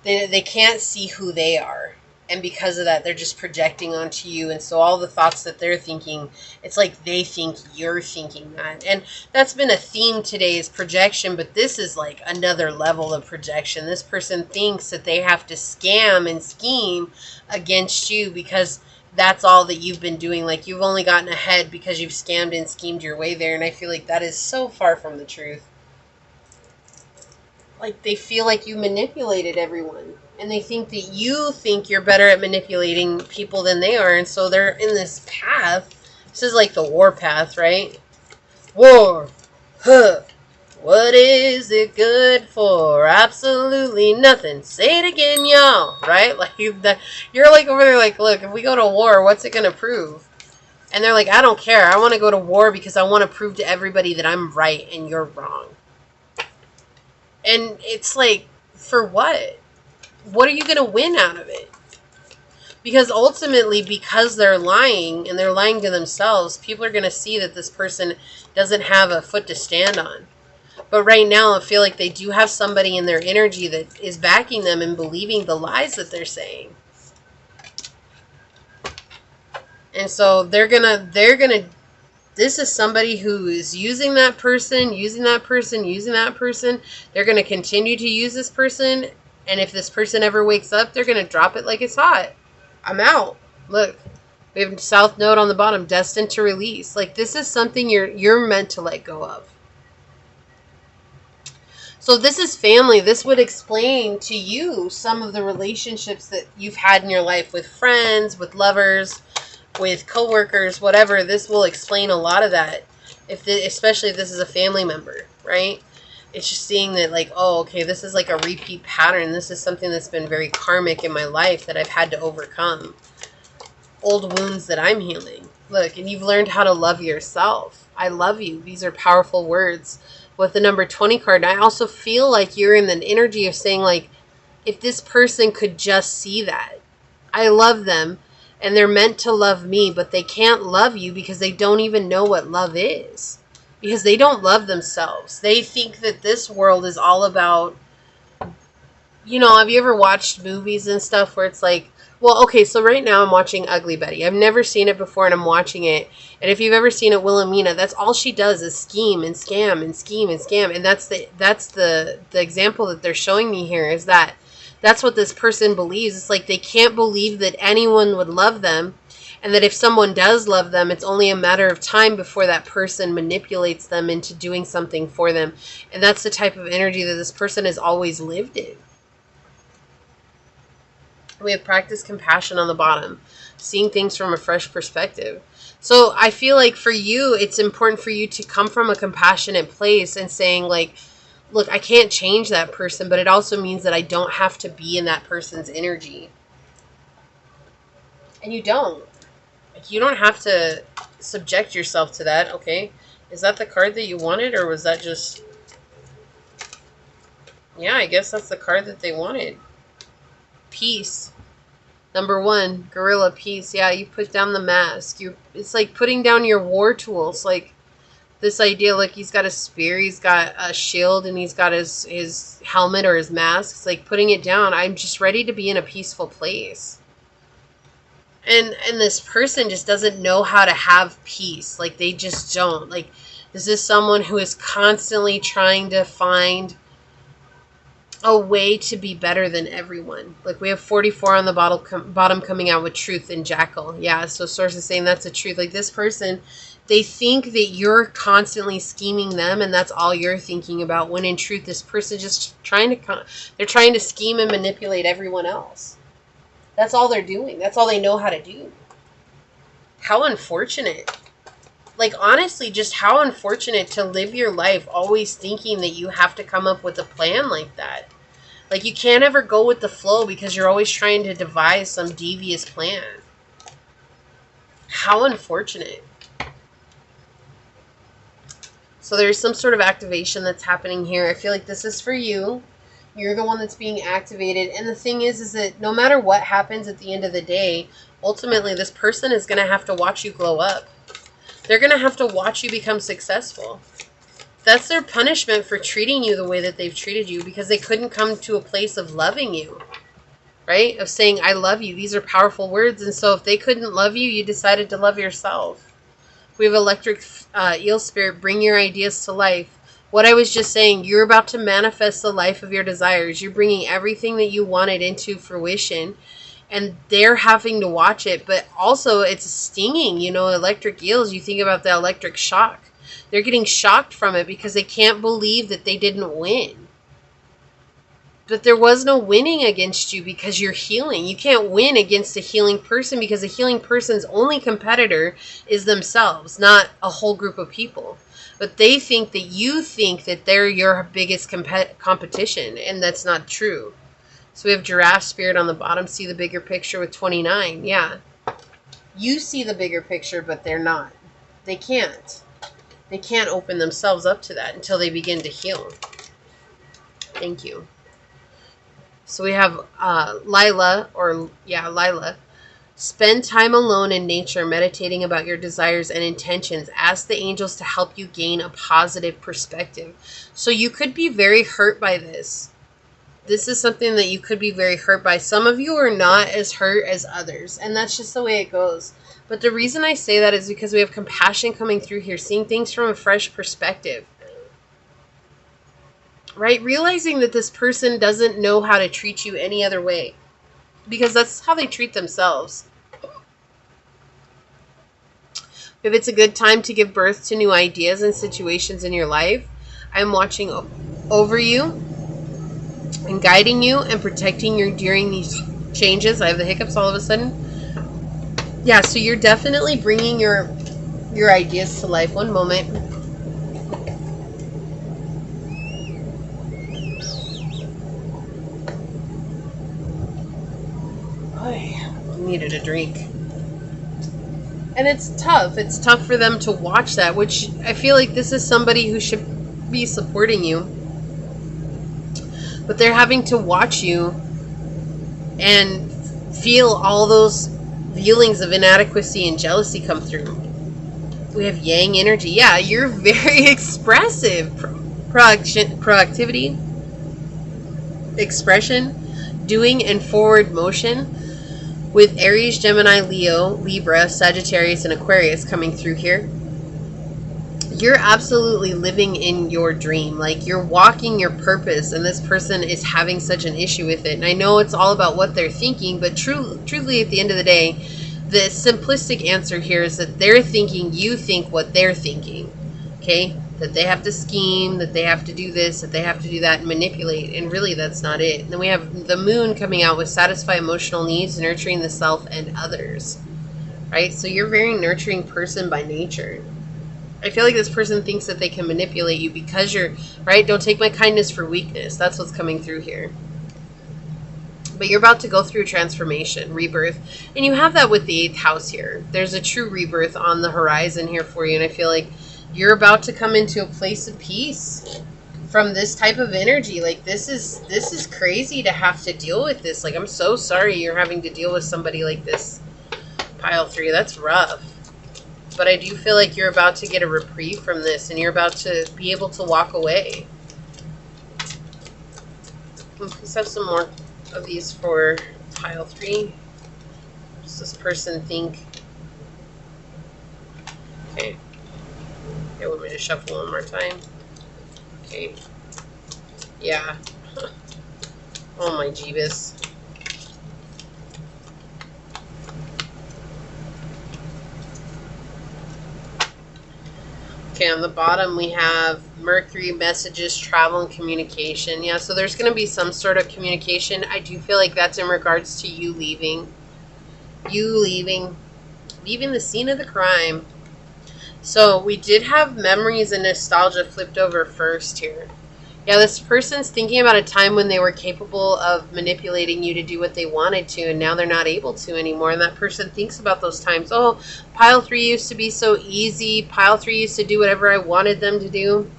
They can't see who they are. And because of that, they're just projecting onto you. And so all the thoughts that they're thinking, it's like they think you're thinking that. And that's been a theme today, is projection. But this is like another level of projection. This person thinks that they have to scam and scheme against you because that's all that you've been doing. Like, you've only gotten ahead because you've scammed and schemed your way there. And I feel like that is so far from the truth. Like, they feel like you manipulated everyone. And they think that you think you're better at manipulating people than they are. And so they're in this path. This is like the war path, right? War. Huh. What is it good for? Absolutely nothing. Say it again, y'all. Right? Like, you're like over there like, look, if we go to war, what's it going to prove? And they're like, I don't care. I want to go to war because I want to prove to everybody that I'm right and you're wrong. And it's like, for what? What are you going to win out of it? Because ultimately, because they're lying and they're lying to themselves, people are going to see that this person doesn't have a foot to stand on. But right now, I feel like they do have somebody in their energy that is backing them and believing the lies that they're saying. And so they're gonna, this is somebody who is using that person, using that person, using that person. They're going to continue to use this person. And if this person ever wakes up, they're going to drop it like it's hot. I'm out. Look, we have South Node on the bottom, destined to release. Like, this is something you're meant to let go of. So this is family. This would explain to you some of the relationships that you've had in your life with friends, with lovers, with coworkers, whatever. This will explain a lot of that, especially if this is a family member, right? It's just seeing that, like, oh, okay, this is like a repeat pattern. This is something that's been very karmic in my life that I've had to overcome. Old wounds that I'm healing. Look, and you've learned how to love yourself. I love you. These are powerful words. With the number 20 card, I also feel like you're in the energy of saying, like, if this person could just see that. I love them, and they're meant to love me, but they can't love you because they don't even know what love is. Because they don't love themselves. They think that this world is all about, you know, have you ever watched movies and stuff where it's like, well, okay, so right now I'm watching Ugly Betty. I've never seen it before, and I'm watching it. And if you've ever seen it, Wilhelmina, that's all she does is scheme and scam and scheme and scam. And that's the example that they're showing me here, is that that's what this person believes. It's like they can't believe that anyone would love them, and that if someone does love them, it's only a matter of time before that person manipulates them into doing something for them. And that's the type of energy that this person has always lived in. We have practice compassion on the bottom, seeing things from a fresh perspective. So I feel like for you, it's important for you to come from a compassionate place and saying, like, look, I can't change that person, but it also means that I don't have to be in that person's energy. And you don't. Like, you don't have to subject yourself to that, okay? Is that the card that you wanted, or was that just... Yeah, I guess that's the card that they wanted. Peace. Number 1, gorilla, peace. Yeah, you put down the mask. It's like putting down your war tools. Like this idea, like he's got a spear, he's got a shield, and he's got his helmet or his mask. It's like putting it down. I'm just ready to be in a peaceful place. And this person just doesn't know how to have peace. Like, they just don't. Like, this is someone who is constantly trying to find a way to be better than everyone. Like, we have 44 on the bottom coming out with truth and jackal. Yeah, so source is saying that's the truth. Like, this person, they think that you're constantly scheming them, and that's all you're thinking about, when in truth this person just they're trying to scheme and manipulate everyone else. That's all they're doing. That's all they know how to do. How unfortunate. Like, honestly, just how unfortunate to live your life always thinking that you have to come up with a plan like that. Like, you can't ever go with the flow because you're always trying to devise some devious plan. How unfortunate. So there's some sort of activation that's happening here. I feel like this is for you. You're the one that's being activated. And the thing is that no matter what happens at the end of the day, ultimately this person is going to have to watch you glow up. They're going to have to watch you become successful. That's their punishment for treating you the way that they've treated you, because they couldn't come to a place of loving you, right? Of saying, I love you. These are powerful words. And so if they couldn't love you, you decided to love yourself. We have electric eel spirit, bring your ideas to life. What I was just saying, you're about to manifest the life of your desires. You're bringing everything that you wanted into fruition. And they're having to watch it, but also it's stinging, you know, electric eels. You think about the electric shock. They're getting shocked from it because they can't believe that they didn't win. But there was no winning against you because you're healing. You can't win against a healing person because a healing person's only competitor is themselves, not a whole group of people. But they think that you think that they're your biggest competition, and that's not true. So we have giraffe spirit on the bottom. See the bigger picture with 29. Yeah. You see the bigger picture, but they're not. They can't. They can't open themselves up to that until they begin to heal. Thank you. So we have Lila. Spend time alone in nature, meditating about your desires and intentions. Ask the angels to help you gain a positive perspective. So you could be very hurt by this. This is something that you could be very hurt by. Some of you are not as hurt as others, and that's just the way it goes. But the reason I say that is because we have compassion coming through here, seeing things from a fresh perspective. Right? Realizing that this person doesn't know how to treat you any other way, because that's how they treat themselves. If it's a good time to give birth to new ideas and situations in your life, I'm watching over you and guiding you and protecting you during these changes. I have the hiccups all of a sudden. Yeah, so you're definitely bringing your ideas to life. One moment. I needed a drink. And it's tough. It's tough for them to watch that, which I feel like this is somebody who should be supporting you. But they're having to watch you and feel all those feelings of inadequacy and jealousy come through. We have yang energy. Yeah, you're very expressive. Proactivity, expression, doing, and forward motion. With Aries, Gemini, Leo, Libra, Sagittarius, and Aquarius coming through here. You're absolutely living in your dream. Like, you're walking your purpose, and this person is having such an issue with it. And I know it's all about what they're thinking, but truly at the end of the day, the simplistic answer here is that they're thinking you think what they're thinking. Okay? That they have to scheme, that they have to do this, that they have to do that, and manipulate. And really, that's not it. And then we have the moon coming out with satisfy emotional needs, nurturing the self and others. Right? So you're a very nurturing person by nature. I feel like this person thinks that they can manipulate you because you're, right? Don't take my kindness for weakness. That's what's coming through here. But you're about to go through transformation, rebirth. And you have that with the 8th house here. There's a true rebirth on the horizon here for you. And I feel like you're about to come into a place of peace from this type of energy. Like, this is crazy to have to deal with this. Like, I'm so sorry you're having to deal with somebody like this. Pile 3, that's rough. But I do feel like you're about to get a reprieve from this, and you're about to be able to walk away. Let's have some more of these for pile 3. Does this person think? Okay. They want me to shuffle one more time. Okay. Yeah. Oh my Jeebus. Okay, on the bottom we have Mercury, messages, travel, and communication. Yeah, so there's going to be some sort of communication. I do feel like that's in regards to you leaving. You leaving the scene of the crime. So we did have memories and nostalgia flipped over first here. Yeah, this person's thinking about a time when they were capable of manipulating you to do what they wanted to, and now they're not able to anymore. And that person thinks about those times. Oh, pile 3 used to be so easy. Pile 3 used to do whatever I wanted them to do.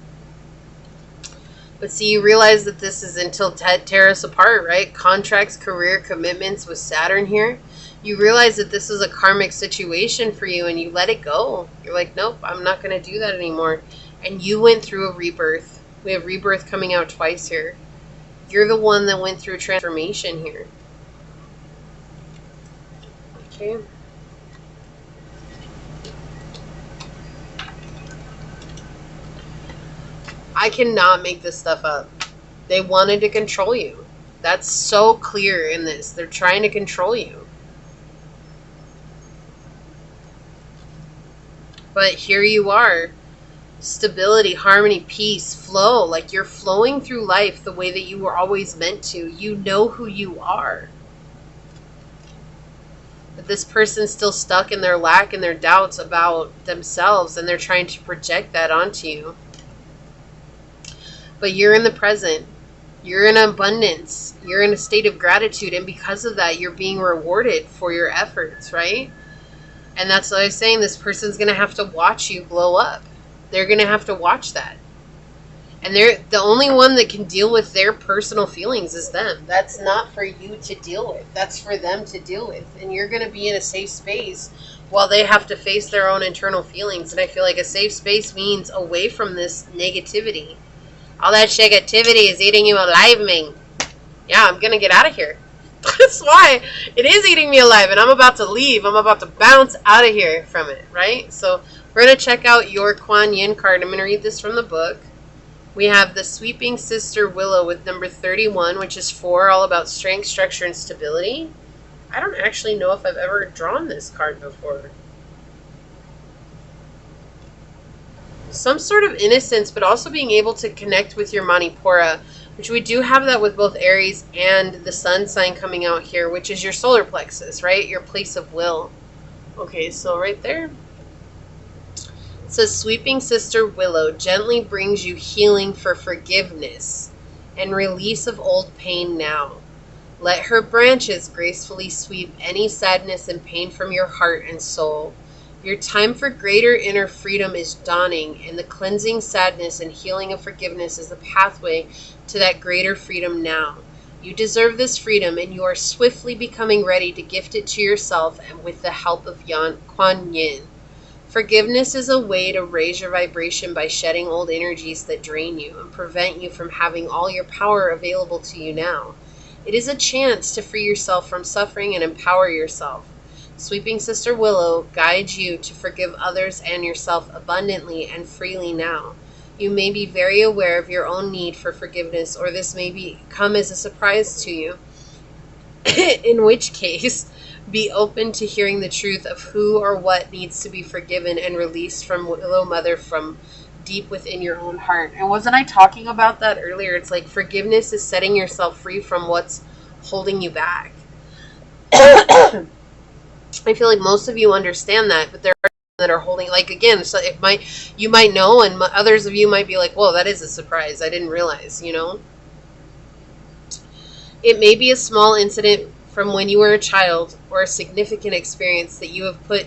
But see, you realize that this is until tear us apart, right? Contracts, career, commitments with Saturn here. You realize that this is a karmic situation for you, and you let it go. You're like, nope, I'm not going to do that anymore. And you went through a rebirth. We have rebirth coming out twice here. You're the one that went through transformation here. Okay. I cannot make this stuff up. They wanted to control you. That's so clear in this. They're trying to control you. But here you are. Stability, harmony, peace, flow. Like, you're flowing through life the way that you were always meant to. You know who you are. But this person's still stuck in their lack and their doubts about themselves, and they're trying to project that onto you. But you're in the present. You're in abundance. You're in a state of gratitude, and because of that, you're being rewarded for your efforts, right? And that's what I was saying. This person's going to have to watch you glow up. They're going to have to watch that. And they're the only one that can deal with their personal feelings is them. That's not for you to deal with. That's for them to deal with. And you're going to be in a safe space while they have to face their own internal feelings. And I feel like a safe space means away from this negativity. All that negativity is eating you alive, Ming. Yeah, I'm going to get out of here. That's why it is eating me alive, and I'm about to leave. I'm about to bounce out of here from it, right? So we're going to check out your Kuan Yin card. I'm going to read this from the book. We have the Sweeping Sister Willow with number 31, which is 4, all about strength, structure, and stability. I don't actually know if I've ever drawn this card before. Some sort of innocence, but also being able to connect with your Manipura, which we do have that with both Aries and the Sun sign coming out here, which is your solar plexus, right? Your place of will. Okay, so right there. It says, Sweeping Sister Willow gently brings you healing for forgiveness and release of old pain now. Let her branches gracefully sweep any sadness and pain from your heart and soul. Your time for greater inner freedom is dawning, and the cleansing sadness and healing of forgiveness is the pathway to that greater freedom now. You deserve this freedom, and you are swiftly becoming ready to gift it to yourself and with the help of Kuan Yin. Forgiveness is a way to raise your vibration by shedding old energies that drain you and prevent you from having all your power available to you now. It is a chance to free yourself from suffering and empower yourself. Sweeping Sister Willow guides you to forgive others and yourself abundantly and freely now. You may be very aware of your own need for forgiveness, or this may come as a surprise to you, in which case, be open to hearing the truth of who or what needs to be forgiven and released from Willow Mother from deep within your own heart. And wasn't I talking about that earlier? It's like forgiveness is setting yourself free from what's holding you back. I feel like most of you understand that, but there are that are holding, like, again, so you might know, and others of you might be like, whoa, that is a surprise. I didn't realize, you know. It may be a small incident from when you were a child or a significant experience that you have put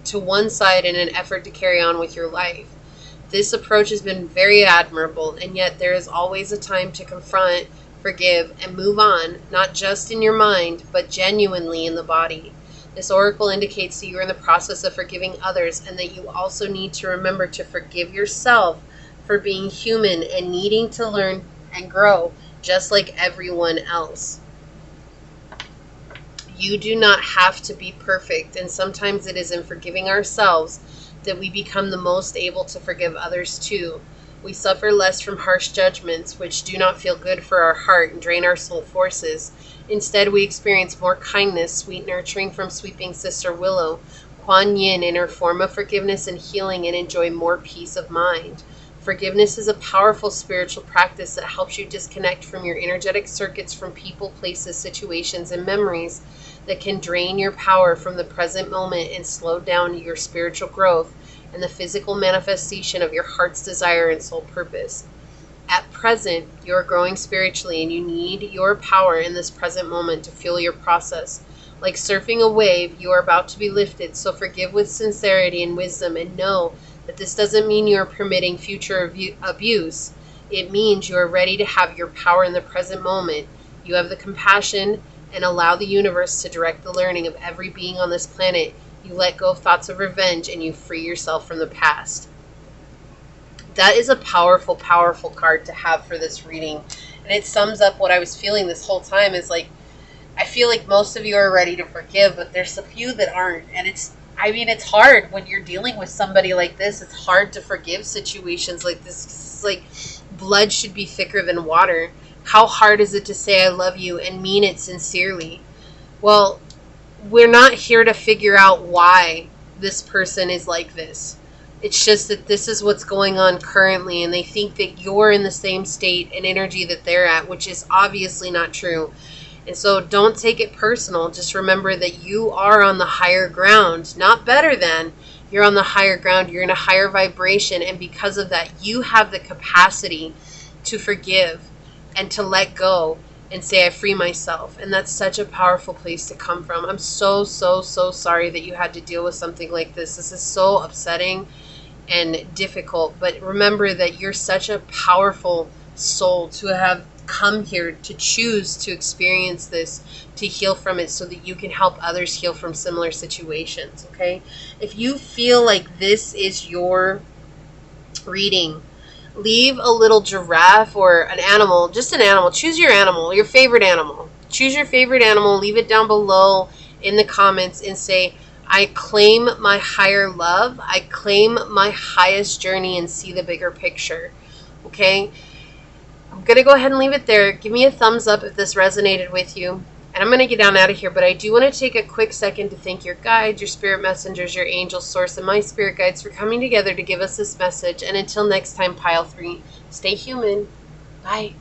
to one side in an effort to carry on with your life. This approach has been very admirable, and yet there is always a time to confront, forgive, and move on, not just in your mind, but genuinely in the body. This oracle indicates that you are in the process of forgiving others, and that you also need to remember to forgive yourself for being human and needing to learn and grow just like everyone else. You do not have to be perfect, and sometimes it is in forgiving ourselves that we become the most able to forgive others too. We suffer less from harsh judgments, which do not feel good for our heart and drain our soul forces. Instead, we experience more kindness, sweet nurturing from Sweeping Sister Willow, Kuan Yin in her form of forgiveness and healing, and enjoy more peace of mind. Forgiveness is a powerful spiritual practice that helps you disconnect from your energetic circuits from people, places, situations, and memories that can drain your power from the present moment and slow down your spiritual growth and the physical manifestation of your heart's desire and soul purpose. At present, you are growing spiritually, and you need your power in this present moment to fuel your process. Like surfing a wave, you are about to be lifted, so forgive with sincerity and wisdom, and know that this doesn't mean you are permitting future abuse. It means you are ready to have your power in the present moment. You have the compassion and allow the universe to direct the learning of every being on this planet. You let go of thoughts of revenge, and you free yourself from the past. That is a powerful, powerful card to have for this reading. And it sums up what I was feeling this whole time is like, I feel like most of you are ready to forgive, but there's a few that aren't. And it's hard when you're dealing with somebody like this. It's hard to forgive situations like this. It's like blood should be thicker than water. How hard is it to say I love you and mean it sincerely? Well, we're not here to figure out why this person is like this. It's just that this is what's going on currently, and they think that you're in the same state and energy that they're at, which is obviously not true. And so don't take it personal. Just remember that you are on the higher ground, not better than. You're on the higher ground. You're in a higher vibration, and because of that, you have the capacity to forgive and to let go and say, I free myself. And that's such a powerful place to come from. I'm so, so, so sorry that you had to deal with something like this. This is so upsetting. and difficult. But remember that you're such a powerful soul to have come here to choose to experience this, to heal from it, so that you can help others heal from similar situations. Okay, if you feel like this is your reading, leave a little giraffe or an animal, just an animal. Choose your animal, your favorite animal. Choose your favorite animal, leave it down below in the comments and say, I claim my higher love, I claim my highest journey, and see the bigger picture. Okay, I'm going to go ahead and leave it there. Give me a thumbs up if this resonated with you. And I'm going to get down out of here, but I do want to take a quick second to thank your guides, your spirit messengers, your angel source, and my spirit guides for coming together to give us this message. And until next time, Pile 3, stay human. Bye.